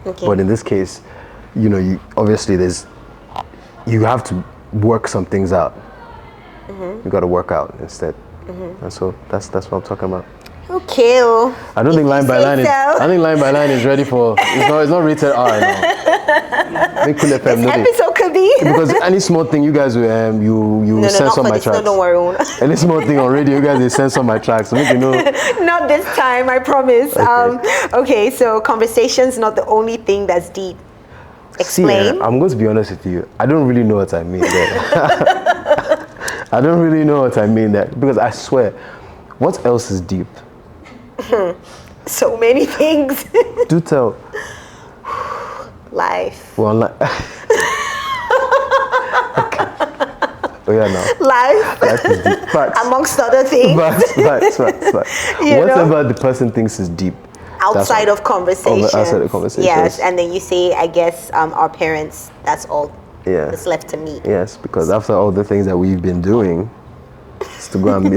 Okay. But in this case, you obviously you have to work some things out. You got to work out instead. And so that's what I'm talking about. Okay. I don't think line by line is ready for. It's not rated R now. This episode could be. Because any small thing you guys will you censor my tracks. No, don't worry. Any small thing on radio, you guys will censor my tracks. So make you know. Not this time, I promise. Okay. So conversation's not the only thing that's deep. Explain. See, I'm going to be honest with you. I don't really know what I mean there. I don't really know what I mean there, because I swear, what else is deep? So many things. Do tell. Life. Well, okay. Oh yeah, no. Life is deep. Facts. Amongst other things. Facts. Whatever the person thinks is deep. Outside of conversation. Outside of conversation. Yes, and then you say, I guess, our parents, that's all that's left to meet. Yes, because after all the things that we've been doing, it's to go and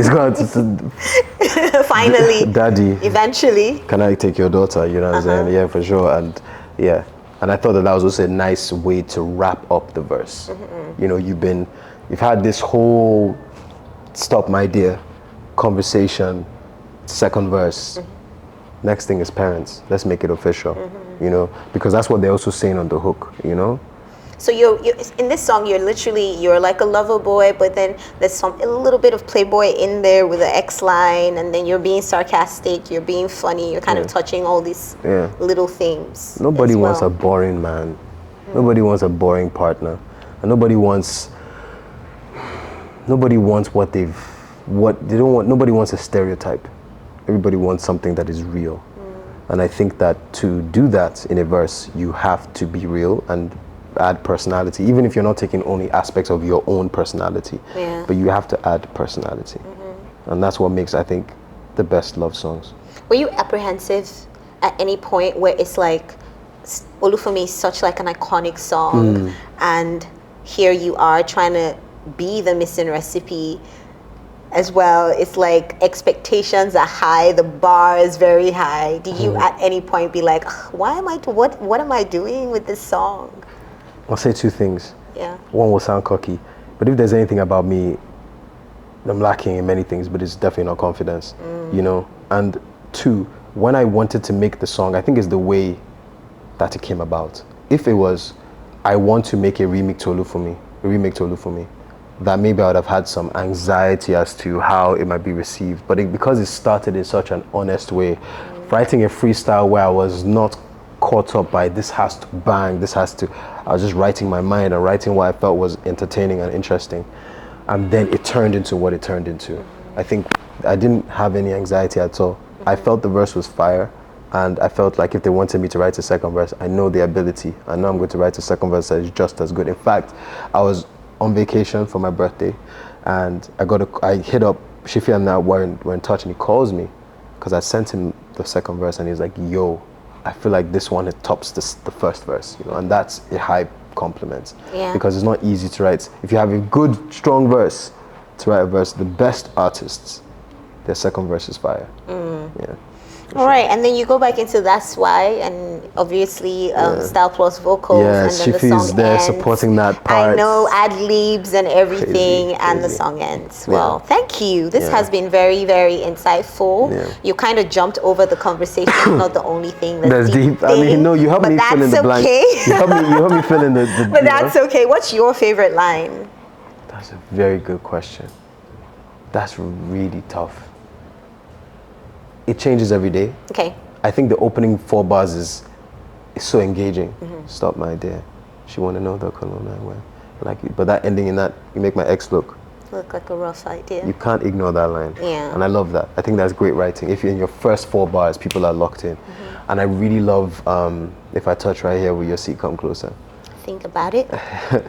finally, Daddy, eventually, can I take your daughter? You know what I'm saying? Yeah, for sure. And I thought that was also a nice way to wrap up the verse. You've had this whole stop, my dear, conversation, second verse. Next thing is parents. Let's make it official. Because that's what they're also saying on the hook. So you're in this song. You're like a lover boy, but then there's a little bit of playboy in there with the X line, and then you're being sarcastic, you're being funny, you're kind of touching all these little themes. Nobody wants a boring man. Nobody wants a boring partner, and nobody wants what they don't want. Nobody wants a stereotype. Everybody wants something that is real. And I think that to do that in a verse, you have to be real and add personality, even if you're not taking only aspects of your own personality, but you have to add personality. And that's what makes, I think, the best love songs. Were you apprehensive at any point where it's like, Olufumi is such like an iconic song, and here you are trying to be the missing recipe as well? It's like expectations are high, the bar is very high. Did you at any point be like, what am I doing with this song? I'll say two things. Yeah. One will sound cocky, but if there's anything about me, I'm lacking in many things, but it's definitely not confidence, you know? And two, when I wanted to make the song, I think it's the way that it came about. If it was, I want to make a remake to Olufumi, that maybe I would have had some anxiety as to how it might be received. But because it started in such an honest way, writing a freestyle where I was not caught up by this has to bang, I was just writing my mind and writing what I felt was entertaining and interesting. And then it turned into what it turned into. I think I didn't have any anxiety at all. I felt the verse was fire, and I felt like if they wanted me to write a second verse, I know the ability. I know I'm going to write a second verse that is just as good. In fact, I was on vacation for my birthday, and I hit up Shifi, and we're in touch, and he calls me because I sent him the second verse, and he's like, yo, I feel like this one tops the first verse, you know, and that's a high compliment, because it's not easy to write. If you have a good, strong verse, to write a verse, the best artists, their second verse is fire. Yeah. All right, and then you go back into That's Why, and obviously style plus vocals, and then the song there ends. supporting that part. I know, ad-libs and everything, and the song ends. Well, thank you. This has been very, very insightful. You kind of jumped over the conversation. It's not the only thing that's deep. I mean, no, you helped me fill in the blank. You helped me fill in the But that's okay. What's your favorite line? That's a very good question. That's really tough. It changes every day. Okay. I think the opening 4 bars is so engaging. Stop my dear. She want to know the cologne I wear. Like, but that ending in that, you make my ex look like a rough idea. You can't ignore that line. Yeah. And I love that. I think that's great writing. If you're in your first 4 bars, people are locked in. And I really love If I Touch Right Here, Will Your Seat Come Closer? Think about it.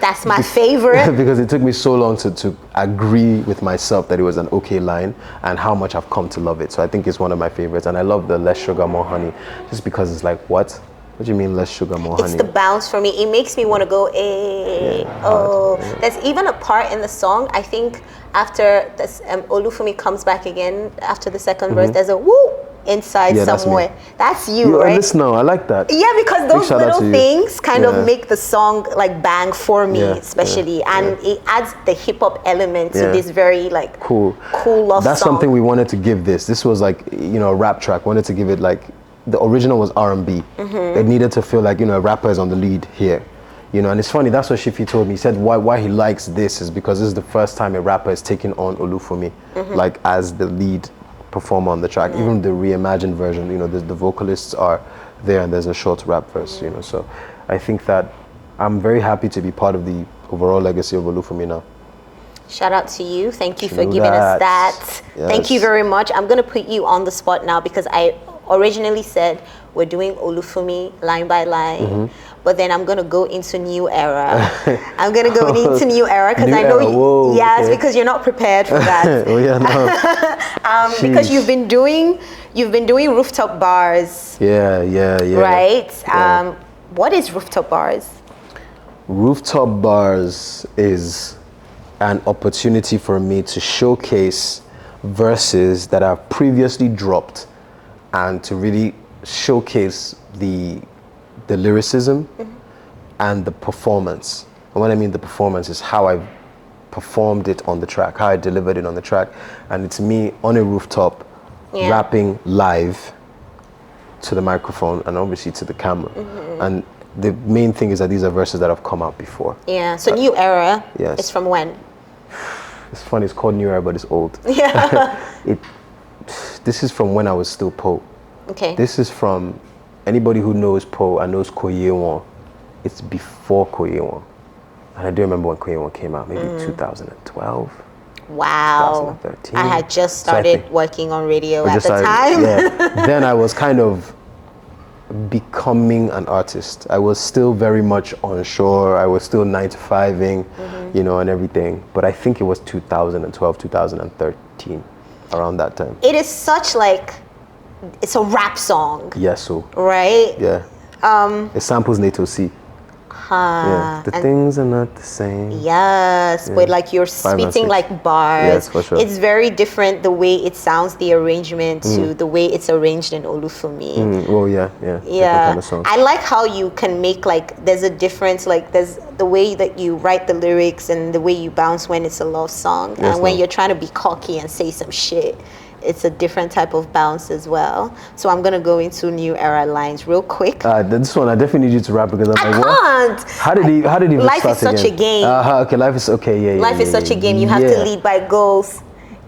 That's my favorite. Because it took me so long to agree with myself that it was an okay line, and how much I've come to love it. So I think it's one of my favorites. And I love the less sugar, more honey, just because it's like, what? What do you mean less sugar, more honey? It's the bounce for me. It makes me want to go, There's even a part in the song, I think, after this, Olufumi comes back again after the second verse, there's a woo inside somewhere. That's you, right? Listen, I like that. Yeah, because those little things kind of make the song like bang for me, especially, and it adds the hip hop element to this very like cool love That's song. something we wanted to give this. This was like, you know, a rap track. Wanted to give it like, the original was R&B. It needed to feel like, you know, a rapper is on the lead here. You know, and it's funny, that's what Shifi told me. He said why he likes this is because this is the first time a rapper is taking on Olufumi, like as the lead performer on the track. Even the reimagined version, you know, the vocalists are there and there's a short rap verse, you know. So I think that I'm very happy to be part of the overall legacy of Olufumi now. Shout out to you. Thank you for giving us that. Yes. Thank you very much. I'm going to put you on the spot now because I originally said we're doing Olufumi line by line, but then I'm going to go into new era. I'm going to go into new era because I know, because you're not prepared for that. Because you've been doing rooftop bars. Right? What is rooftop bars? Rooftop bars is an opportunity for me to showcase verses that I've previously dropped and to really showcase the lyricism and the performance. And when I mean the performance is how I performed it on the track, how I delivered it on the track. And it's me on a rooftop rapping live to the microphone and obviously to the camera. And the main thing is that these are verses that have come out before. Yeah. So new era. Yes. It's from when? It's funny. It's called New Era, but it's old. Yeah. This is from when I was still Poe. Okay. This is from anybody who knows Poe and knows Koyewon. It's before Koyewon. And I do remember when Koyewon came out, maybe 2012. Wow. 2013. I had just started working on radio at the started- time. Yeah. Then I was kind of becoming an artist. I was still very much onshore. I was still 9 to 5ing, you know, and everything. But I think it was 2012, 2013, around that time. It is such like, it's a rap song, Yes, so right? yeah. It samples NATO C. Yeah. The things are not the same. Yes, but like you're 5 and spitting 6. like bars. Yes, for sure. It's very different the way it sounds, the arrangement to the way it's arranged in Olufumi. Well, yeah. Different Yeah, kind of song. I like how you can make like there's a difference. Like there's the way that you write the lyrics and the way you bounce when it's a love song, Yes, and when ma'am. you're trying to be cocky and say some shit, it's a different type of bounce as well. So I'm gonna go into new era lines real quick. This one I definitely need you to rap because I'm I like, what? can't. How did he Life start is such again? a game. Okay, life is okay. Yeah. Life is such a game. You have to Yeah. lead by goals.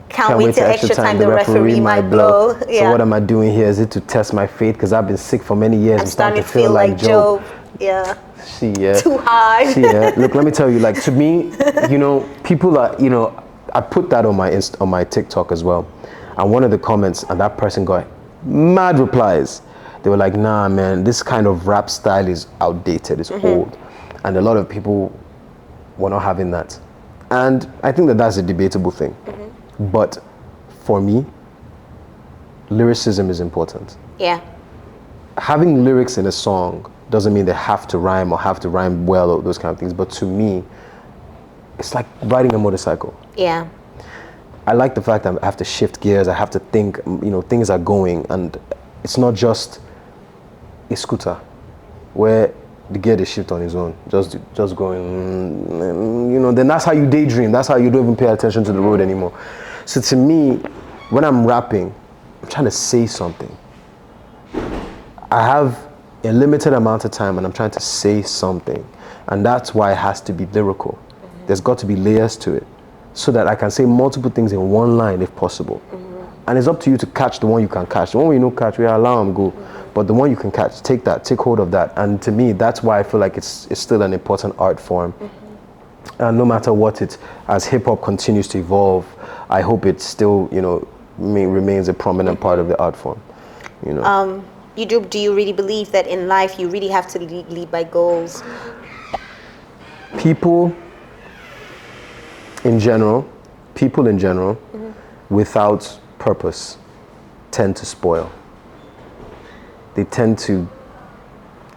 Can't wait till extra time the referee might blow. So what am I doing here? Is it to test my faith? Because I've been sick for many years. I'm starting to feel like Job. Yeah. See, yeah. Too hard. See, yeah. Look, let me tell you. Like to me, you know, people are, you know, I put that on my TikTok as well, and one of the comments, and that person got mad replies. They were like, "Nah, man, this kind of rap style is outdated. It's old," and a lot of people were not having that, and I think that that's a debatable thing. But for me, lyricism is important. Yeah. Having lyrics in a song doesn't mean they have to rhyme or have to rhyme well or those kind of things. But to me, it's like riding a motorcycle. Yeah. I like the fact that I have to shift gears. I have to think, you know, things are going, and it's not just a scooter where the gear they shift on his own, just going, you know. Then that's how you daydream. That's how you don't even pay attention to the road anymore. So to me, when I'm rapping, I'm trying to say something. I have a limited amount of time, and I'm trying to say something, and that's why it has to be lyrical. There's got to be layers to it, so that I can say multiple things in one line if possible. And it's up to you to catch the one you can catch. The one you don't catch, we allow them go. But the one you can catch, take hold of that. And to me, that's why I feel like it's still an important art form. And no matter what as hip hop continues to evolve, I hope it still, you know, remains a prominent part of the art form. You know. Do you really believe that in life you really have to lead by goals? People in general, without purpose, tend to spoil. They tend to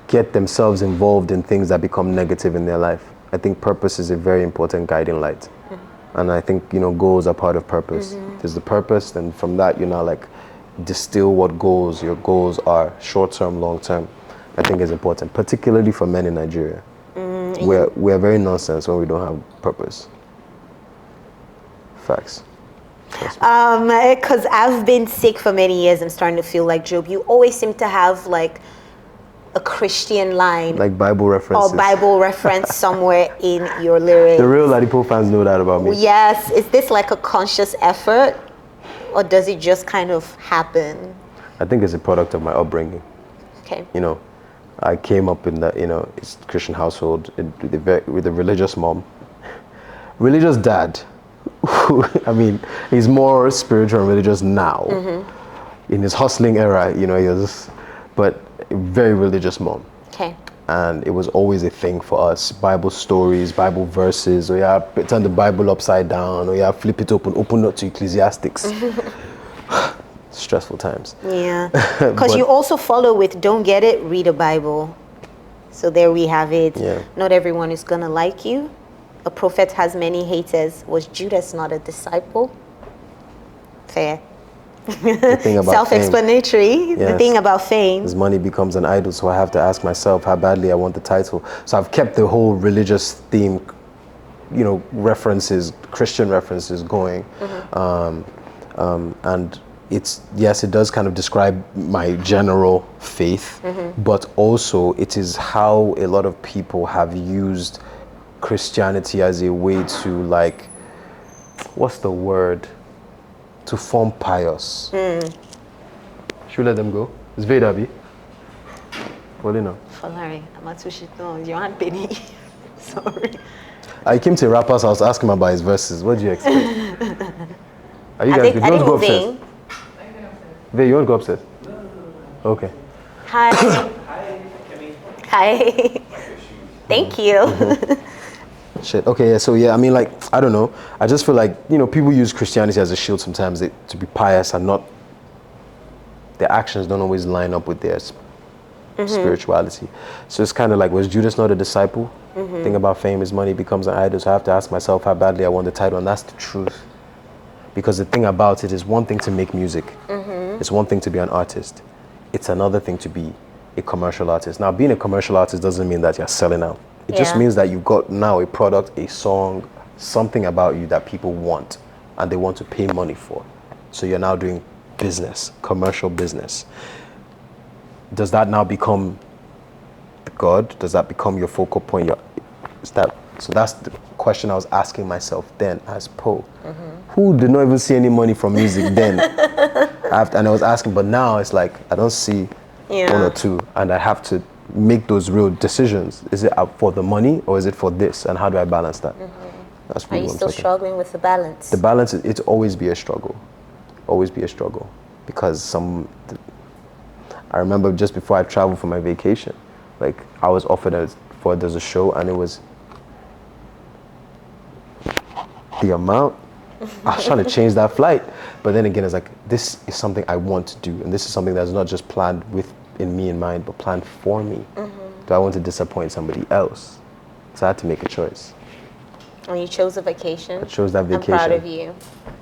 get themselves involved in things that become negative in their life. I think purpose is a very important guiding light. And I think, you know, goals are part of purpose. There's the purpose, then from that you now like distill what your goals are, short-term, long-term. I think is important, particularly for men in Nigeria. We're very nonsense when we don't have purpose. Facts. Because I've been sick for many years, I'm starting to feel like Job. You always seem to have like a Christian line, like Bible references. or Bible reference somewhere in your lyrics. The real Ladipoe fans know that about me. Yes. Is this like a conscious effort, or does it just kind of happen? I think it's a product of my upbringing. Okay. You know, I came up in that, you know, it's Christian household with a religious mom, religious dad. I mean, he's more spiritual and religious now. In his hustling era, you know, but a very religious mom. Okay. And it was always a thing for us. Bible stories, Bible verses, or yeah, turn the Bible upside down, or yeah, flip it open up to Ecclesiastics. Stressful times. Yeah. Because you also follow with don't get it, read a Bible. So there we have it. Yeah. Not everyone is going to like you. A prophet has many haters. Was Judas not a disciple? Fair. The thing about Self-explanatory. fame. The Yes. thing about fame. As money becomes an idol, so I have to ask myself how badly I want the title. So I've kept the whole religious theme, you know, references, Christian references going. And yes, it does kind of describe my general faith, but also it is how a lot of people have used Christianity as a way to, like, what's the word? To form pious. Should we let them go? It's Vedabi. Well, you know. Falari, Amatushito, Johan Penny. Sorry. I came to a rapper's house, asked him about his verses. What do you expect? Are you guys good? You want to go upstairs? Vey, you want to go upstairs? Okay. Hi. Hi. Thank you. Shit. Okay, yeah, so yeah, I mean, like, I don't know. I just feel like, you know, people use Christianity as a shield sometimes to be pious, and not, their actions don't always line up with their spirituality. So it's kind of like, was Judas not a disciple? Thing about fame is money becomes an idol. So I have to ask myself how badly I want the title, and that's the truth. Because the thing about it is, one thing to make music. It's one thing to be an artist. It's another thing to be a commercial artist. Now, being a commercial artist doesn't mean that you're selling out. It just means that you've got now a product, a song, something about you that people want and they want to pay money for. So you're now doing business, commercial business. Does that now become God? Does that become your focal point? So that's the question I was asking myself then as Poe. Who did not even see any money from music then? And I was asking, but now it's like, I don't see one or two, and I have to make those real decisions. Is it for the money, or is it for this? And how do I balance that? That's Are you still struggling with the balance? The balance, it's always be a struggle. Always be a struggle. Because I remember just before I traveled for my vacation, like, I was offered there's a show, and it was the amount. I was trying to change that flight. But then again, it's like, this is something I want to do. And this is something that's not just planned in me in mind, but planned for me. Do I want to disappoint somebody else? So I had to make a choice. And you chose a vacation. I chose that vacation. I'm proud of you.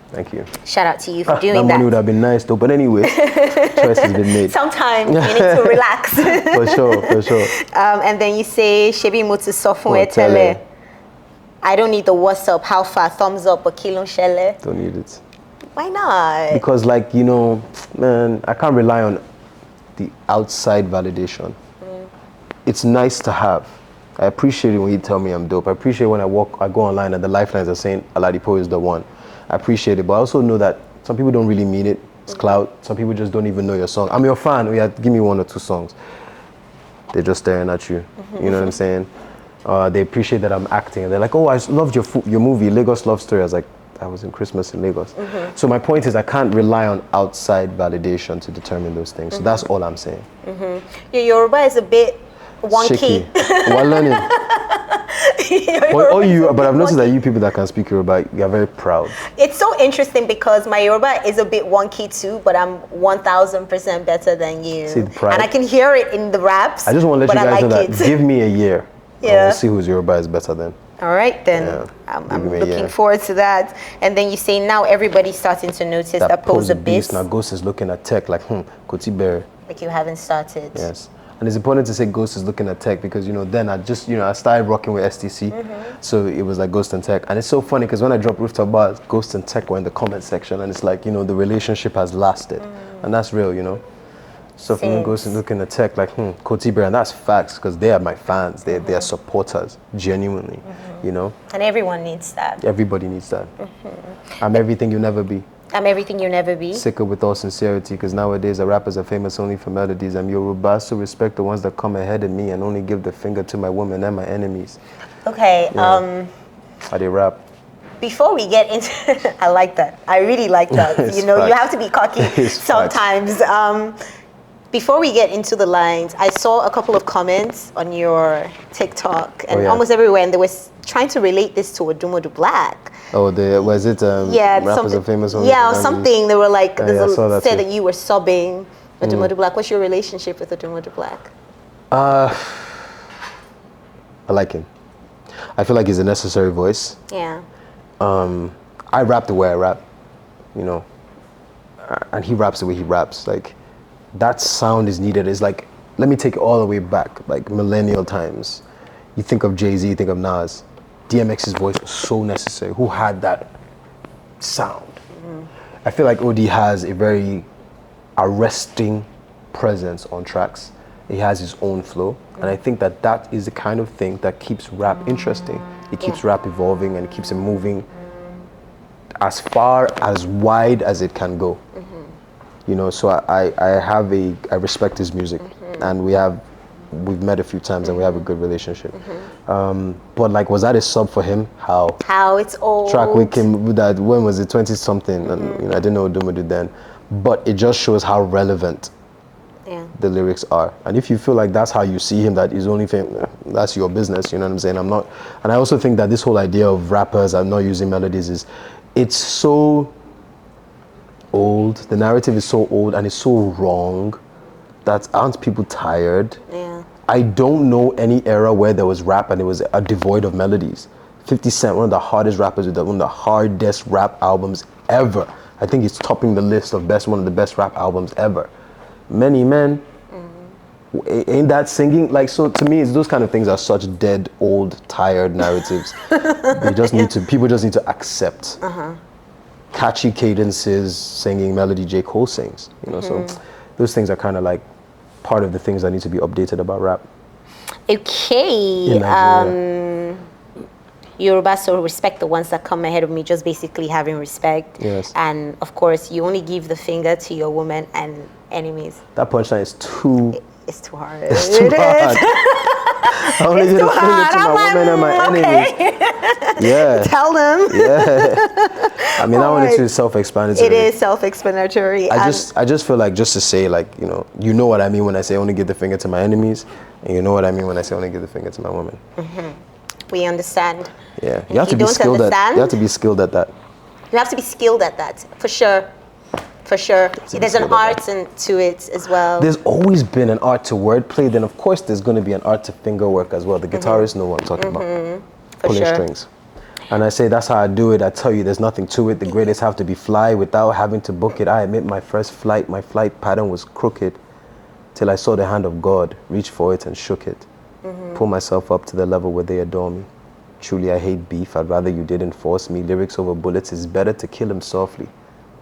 Thank you. Shout out to you for doing that. That money would have been nice though, but anyway, choice has been made. Sometimes you need to relax. For sure. And then you say, Shebi Mutu Sofun Tele. I don't need the what's up, how far, thumbs up, or kilo shelle. Don't need it. Why not? Because, like, you know, man, I can't rely on the outside validation. It's nice to have. I appreciate it when you tell me I'm dope. I appreciate when I go online and the lifelines are saying Ladipoe is the one. I appreciate it, but I also know that some people don't really mean it. It's clout. Some people just don't even know your song. I'm your fan. Give me one or two songs. They're just staring at you. You know what I'm saying? They appreciate that I'm acting, and they're like, "Oh, I loved your movie, Lagos Love Story." I was like, "I was in Christmas in Lagos." So my point is, I can't rely on outside validation to determine those things. So that's all I'm saying. Your Yoruba is a bit wonky. Shaky. We're learning. But I've noticed that you people that can speak Yoruba, you're very proud. It's so interesting because my Yoruba is a bit wonky too, but I'm 1000% better than you. See the pride? And I can hear it in the raps. I just want to let you guys know that give me a year. And we'll see whose Yoruba is better then. All right, then. I'm looking forward to that. And then you say now everybody's starting to notice that Poe's a beast. Now Ghost is looking at tech like, Koti Bear. Like you haven't started. Yes. And it's important to say Ghost is looking at tech because, then I started rocking with STC. So it was like Ghost and tech. And it's so funny because when I dropped Rooftop Bars, Ghost and tech were in the comment section. And it's like, the relationship has lasted. And that's real, So for me, Ghost is looking at tech like, Koti Bear. And that's facts because they are my fans. They are supporters, genuinely, And everyone needs that. Everybody needs that. I'm everything you'll never be. I'm everything you'll never be. Sicker with all sincerity, because nowadays the rappers are famous only for melodies. I'm Yoruba, so respect the ones that come ahead of me and only give the finger to my women and my enemies. Okay. How they rap. Before we get into, I like that. I really like that. You have to be cocky sometimes. Before we get into the lines, I saw a couple of comments on your TikTok and almost everywhere, and they were trying to relate this to Odumodu Black. Oh, was it rappers are famous only? Yeah, or something. They were like, said that you were subbing Odumodu Black. What's your relationship with Odumodu Black? I like him. I feel like he's a necessary voice. Yeah. I rap the way I rap, and he raps the way he raps. Like, that sound is needed. It's like, let me take it all the way back, like millennial times. You think of Jay-Z, you think of Nas. DMX's voice was so necessary. Who had that sound? I feel like OD has a very arresting presence on tracks. He has his own flow, and I think that that is the kind of thing that keeps rap interesting. It keeps rap evolving and it keeps it moving as far, as wide as it can go. You know, so I respect his music, and we've met a few times and we have a good relationship. But like, was that a sub for him? How? How it's old. Track we came with that, when was it, 20 something, and you know, I didn't know Duma did then, but it just shows how relevant the lyrics are. And if you feel like that's how you see him, that he's only that's your business, you know what I'm saying? I'm not. And I also think that this whole idea of rappers are not using melodies it's so old, the narrative is so old and it's so wrong that aren't people tired? I don't know any era where there was rap and it was devoid of melodies. 50 Cent, one of the hardest rappers with one of the hardest rap albums ever. I think he's topping the list of one of the best rap albums ever. Many Men, ain't that singing? Like, so to me, it's those kind of things are such dead, old, tired narratives. They just need to, people just need to accept. Catchy cadences, singing melody, J. Cole sings. You know, so those things are kind of like part of the things that need to be updated about rap. Okay. Yoruba, so respect the ones that come ahead of me, just basically having respect. Yes. And of course, you only give the finger to your woman and enemies. That punchline is too... It's too hard. It's too hard. I only give the finger to my woman and my enemies. Yeah. Tell them. Yeah. I mean, that one is too self-explanatory. It is self-explanatory. I just feel like, just to say, like, you know what I mean when I say only give the finger to my enemies, and you know what I mean when I say only give the finger to my woman. We understand. Yeah, you have to be skilled at that. You have to be skilled at that. You have to be skilled at that, for sure. For sure. There's an art to it as well. There's always been an art to wordplay. Then of course there's going to be an art to finger work as well. The guitarists know what I'm talking about. Pulling strings. And I say that's how I do it. I tell you there's nothing to it. The greatest have to be fly without having to book it. I admit my first flight, my flight pattern was crooked till I saw the hand of God reach for it and shook it. Pull myself up to the level where they adore me. Truly I hate beef. I'd rather you didn't force me. Lyrics over bullets is better to kill him softly.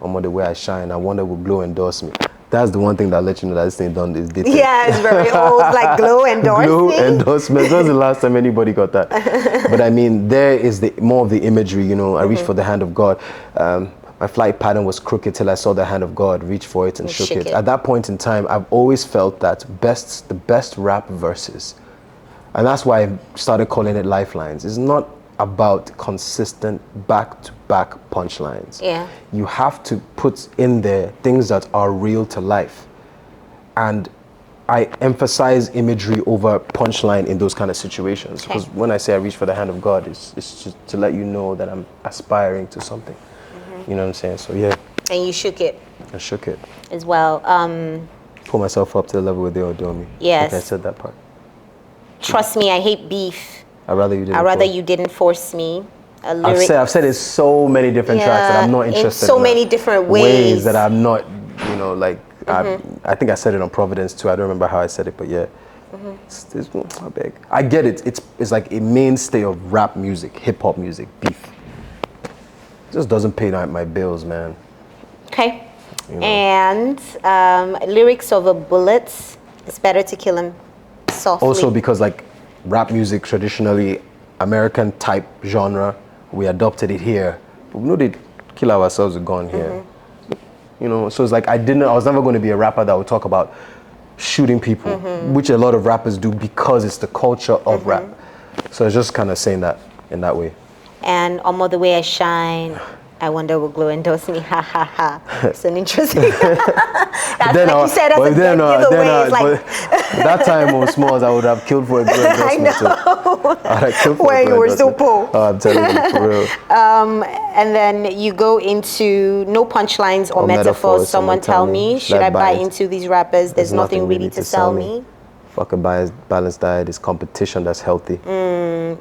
I'm on the way I shine. I wonder will Glow endorse me. That's the one thing that lets you know that this thing done is dated. Yeah, it's very old, like Glow endorsement. Glow endorsement. When was the last time anybody got that? But I mean, there is more of the imagery, you know. I reached for the hand of God. My flight pattern was crooked till I saw the hand of God reach for it and shook it. At that point in time, I've always felt that the best rap verses, and that's why I started calling it lifelines, is not about consistent back-to-back punchlines. Yeah. You have to put in there things that are real to life. And I emphasize imagery over punchline in those kind of situations. Because when I say I reach for the hand of God, it's just to let you know that I'm aspiring to something. You know what I'm saying? So yeah. And you shook it. I shook it. As well. Pull myself up to the level where they adore me. Yes. Okay, I said that part. Trust me, I hate beef. I'd rather you didn't force me. I've said it so many different tracks that I'm not interested in. So many different ways that I'm not, you know, like, I think I said it on Providence too. I don't remember how I said it, but yeah. I beg. I get it. It's like a mainstay of rap music, hip hop music, beef. It just doesn't pay my bills, man. Okay. You know? And lyrics over bullets, it's better to kill him softly. Also because like rap music, traditionally American type genre, we adopted it here. But we know they kill ourselves with gun here. You know, so it's like I was never going to be a rapper that would talk about shooting people, which a lot of rappers do because it's the culture of rap. So it's just kind of saying that in that way. And I'm on the way I shine. I wonder will Glow endorse me? Ha ha ha. It's an interesting. That's like you said, that's a giveaway. Like that time on Smalls, I would have killed for a Glow endorsement. I know. I'd have killed for where you were so poor. Oh, I'm telling you, for real. And then you go into no punchlines or metaphors. Someone tell me, should I buy into these rappers? There's nothing really to sell me. Fuck a balanced diet is competition that's healthy.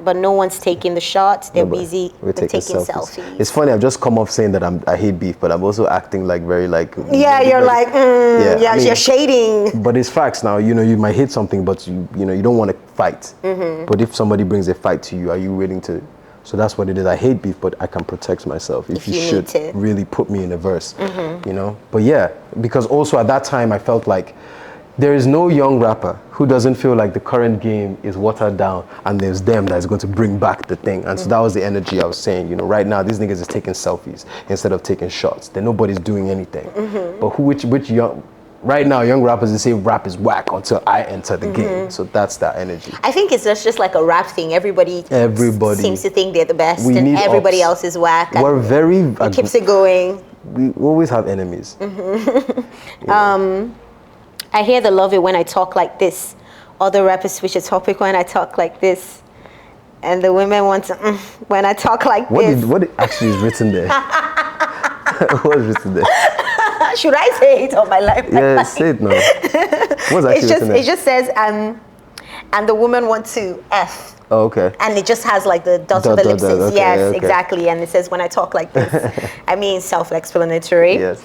But no one's taking the shot. They're busy taking selfies. It's funny, I've just come off saying that I hate beef, but I'm also acting like very like... Yeah, you're like, I mean, you're shading. But it's facts now. You know, you might hate something, but you know, you don't want to fight. But if somebody brings a fight to you, are you willing to So that's what it is. I hate beef, but I can protect myself if you you should need to. really put me in a verse, you know? But yeah, because also at that time I felt like there is no young rapper who doesn't feel like the current game is watered down and there's them that is going to bring back the thing. And so that was the energy I was saying, you know, right now these niggas is taking selfies instead of taking shots. Then nobody's doing anything. But which young, right now young rappers they say rap is whack until I enter the game. So that's that energy. I think it's just like a rap thing. Everybody seems to think they're the best, We and need everybody ups. else is whack. And We're very, it keeps it going. we always have enemies. I hear the love it when I talk like this. Other rappers switch the topic when I talk like this. And the women want to when I talk like this. What actually is written there? What is written there? Should I say it on my life? Yeah, say it now. What's actually written there? It just says and the women want to F. Oh, okay. And it just has like the dots of Dot, ellipses. dot, okay, Yes, okay. exactly. And it says when I talk like this. I mean, self-explanatory. Yes.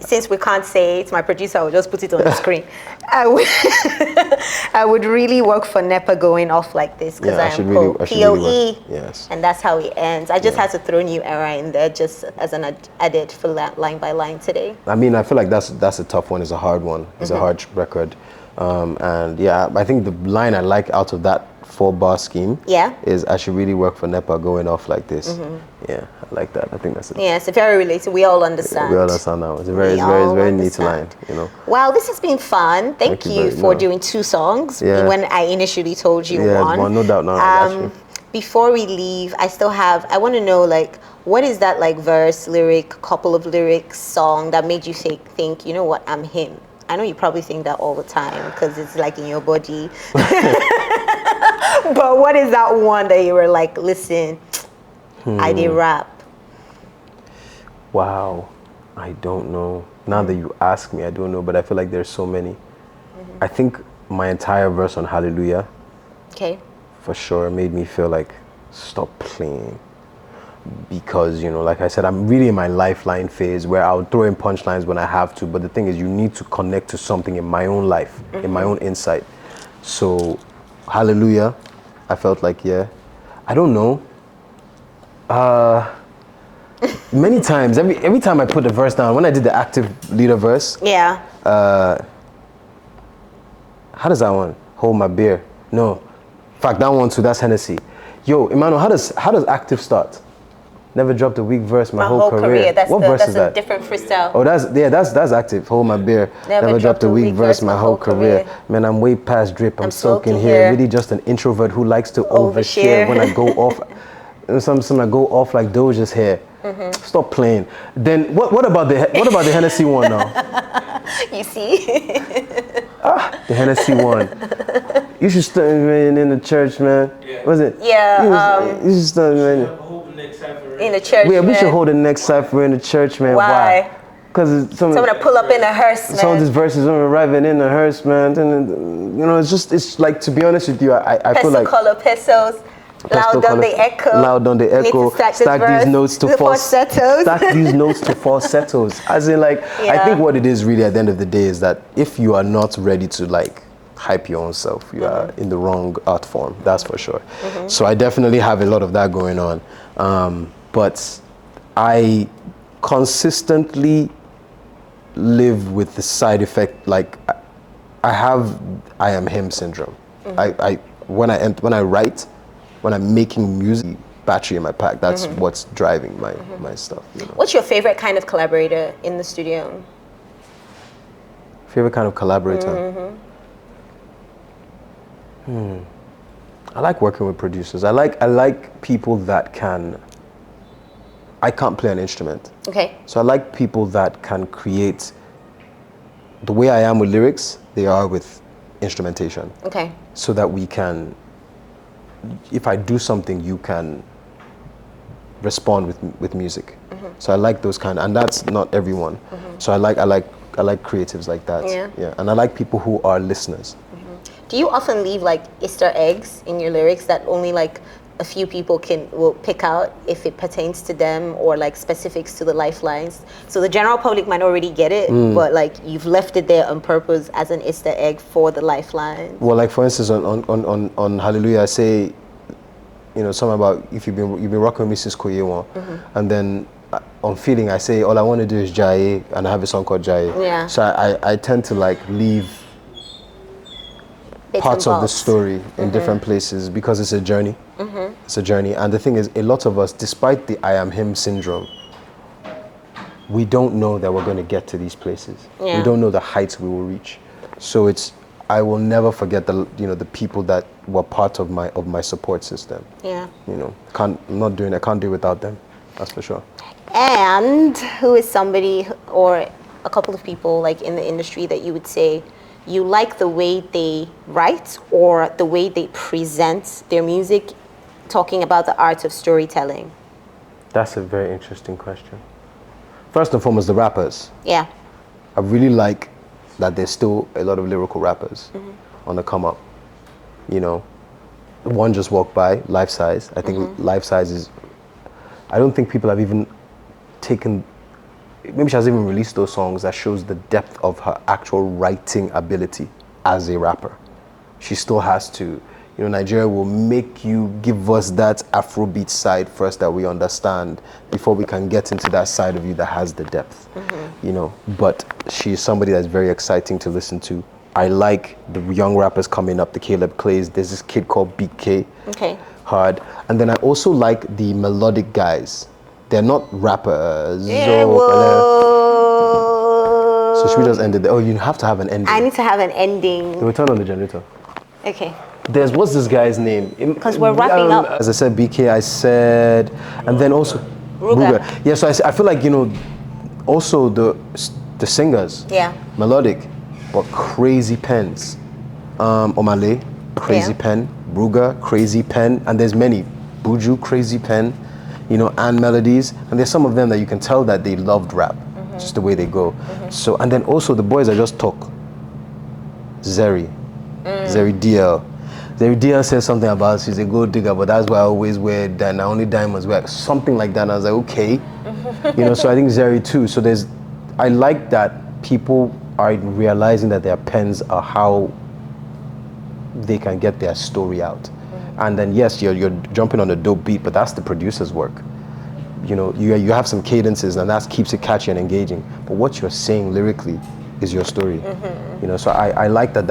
Since we can't say it, my producer will just put it on the screen. I would really work for NEPA going off like this because Yeah, I am POE. really work. Yes. And that's how it ends. I just had to throw New Era in there just as an edit for that line by line today. I mean, I feel like that's a tough one. It's a hard one. It's a hard record. And yeah, I think the line I like out of that 4-bar scheme is I should really work for NEPA going off like this. Yeah, I like that. I think that's it. Yeah, it's very related. We all understand. We all understand now. It's a very neat line, you know. Wow, this has been fun. Thank you for doing 2 songs when I initially told you one. Yeah, no doubt. No, before we leave, I want to know, like, what is that, like, verse, lyric, couple of lyrics, song that made you think, you know what, I'm him? I know you probably think that all the time because it's like in your body. But what is that one that you were like, listen, I did rap? Wow, I don't know. Now that you ask me, I don't know, but I feel like there's so many. I think my entire verse on Hallelujah, for sure, made me feel like, stop playing. Because, you know, like I said, I'm really in my lifeline phase where I'll throw in punchlines when I have to, but the thing is you need to connect to something in my own life, in my own insight. So, Hallelujah, I felt like, yeah, I don't know. Many times, every time I put the verse down, when I did the active leader verse, how does that one? Hold my beer. No. In fact, that one too, that's Hennessy. Yo, Emmanuel, how does active start? Never dropped a weak verse my whole career. That's what verse is that? a different freestyle. Oh, that's active. Hold my beer. Never dropped a weak verse my whole career. Man, I'm way past drip. I'm soaking here. Really just an introvert who likes to overshare. When I go off, some I go off like Doja's hair. Stop playing. Then what about the Hennessy one now? You see? The Hennessy one. You should start in the church, man. Yeah. Was it? Yeah. You should start in the church. Yeah, we should hold the next cipher in the church, man. Why? Because someone to pull up in a hearse, man. Some of these verses are arriving in a hearse, man. And, you know, it's like, to be honest with you, I feel like color pesos. Loud on the echo. Loud on the echo. Stack these notes to falsettos. Stack these notes to falsettos. As in, like, I think what it is really at the end of the day is that if you are not ready to, like, hype your own self, you are in the wrong art form. That's for sure. So I definitely have a lot of that going on. But I consistently live with the side effect, like I am him syndrome. When I write, when I'm making music, battery in my pack, that's what's driving my stuff. You know? What's your favorite kind of collaborator in the studio? Favorite kind of collaborator? I like working with producers. I like people that I can't play an instrument. Okay. So I like people that can create the way I am with lyrics, they are with instrumentation. Okay. So that we can, if I do something, you can respond with music. So I like those and that's not everyone. So I like creatives like that. Yeah. And I like people who are listeners. Do you often leave like Easter eggs in your lyrics that only like a few people will pick out if it pertains to them, or like specifics to the lifelines? So the general public might already get it, but like you've left it there on purpose as an Easter egg for the lifeline. Well, like for instance on Hallelujah, I say something about if you've been rocking with me since Koye one, and then on feeling I say all I want to do is Jaye, and I have a song called Jaye. Yeah. So I tend to like leave Bits parts and of the bobs. story in different places because it's a journey. It's a journey, and the thing is, a lot of us, despite the I am him syndrome, we don't know that we're going to get to these places. Yeah. We don't know the heights we will reach. So I will never forget the people that were part of my support system. Yeah. I'm not doing. I can't do it without them. That's for sure. And who is somebody or a couple of people like in the industry that you would say you like the way they write or the way they present their music, talking about the art of storytelling? That's a very interesting question. First and foremost, the rappers. Yeah. I really like that there's still a lot of lyrical rappers on the come up. One just walked by, Life Size. I think Life Size is, I don't think people have even taken, maybe she hasn't even released those songs that shows the depth of her actual writing ability as a rapper. She still has to, Nigeria will make you give us that Afrobeat side first that we understand before we can get into that side of you that has the depth, but she's somebody that's very exciting to listen to. I like the young rappers coming up, the Caleb Clays. There's this kid called BK. Okay. Hard. And then I also like the melodic guys. They're not rappers. Yeah, So whoa. should we just end it there? Oh, you have to have an ending. I need to have an ending. We'll turn on the generator. Okay. What's this guy's name? Because we're wrapping up. As I said, BK, I said, and then also Ruga. Yeah, so I feel like, also the singers. Yeah. Melodic, but crazy pens. Omale, crazy Yeah. pen. Ruga, crazy pen. And there's many. Buju, crazy pen. And melodies. And there's some of them that you can tell that they loved rap. Just the way they go. So, and then also the boys I just talk. Zeri DL. Zeri DL says something about she's a gold digger, but that's why I always wear that. Only diamonds wear something like that. And I was like, okay. So I think Zeri too. So I like that people are realizing that their pens are how they can get their story out. And then yes, you're jumping on a dope beat, but that's the producer's work. You have some cadences, and that keeps it catchy and engaging. But what you're saying lyrically is your story. So I like that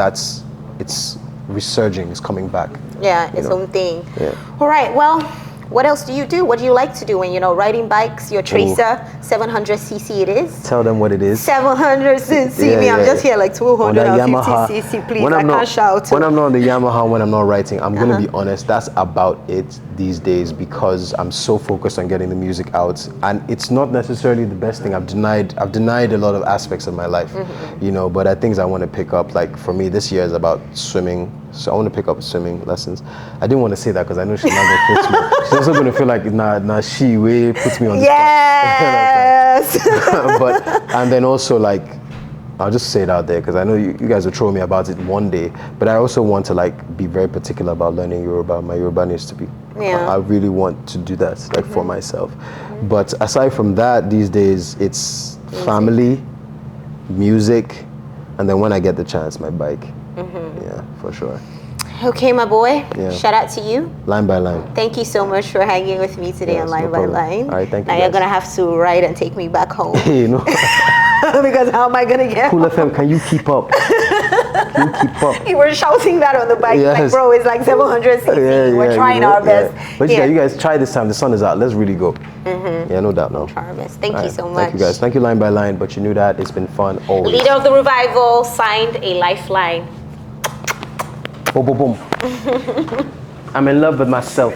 it's resurging, it's coming back. Yeah, its own thing. Yeah. All right, well, what else do you do? What do you like to do when, riding bikes, your Tracer, 700cc it is? Tell them what it is. 700cc, I'm just here like 250cc, please, I can't shout. When I'm not on the Yamaha, when I'm not writing, I'm going to be honest, that's about it these days because I'm so focused on getting the music out. And it's not necessarily the best thing. I've denied a lot of aspects of my life, but there are things I want to pick up. Like for me, this year is about swimming. So I want to pick up swimming lessons. I didn't want to say that because I know she's not going to fix me. She's also going to feel like, she way puts me on the Yes! spot. But, and then also like, I'll just say it out there because I know you guys will throw me about it one day. But I also want to like be very particular about learning Yoruba. My Yoruba needs to be. Yeah. I really want to do that like for myself. But aside from that, these days it's family, music, and then when I get the chance, my bike. Yeah, for sure. Okay, my boy. Yeah. Shout out to you. Line by line. Thank you so much for hanging with me today on Line no by problem. Line. All right, thank you. Now you're going to have to ride and take me back home. Hey, Because how am I going to get Cool home? FM, can you keep up? Can you keep up? You were shouting that on the bike. Yes. Like, bro, it's like 700cc. We're trying our best. But you guys try this time. The sun is out. Let's really go. Yeah, no doubt. No. Try our best. Thank All you right, so much. Thank you guys. Thank you line by line. But you knew that. It's been fun always. Leader of the Revival signed a lifeline. Boom, boom, boom. I'm in love with myself.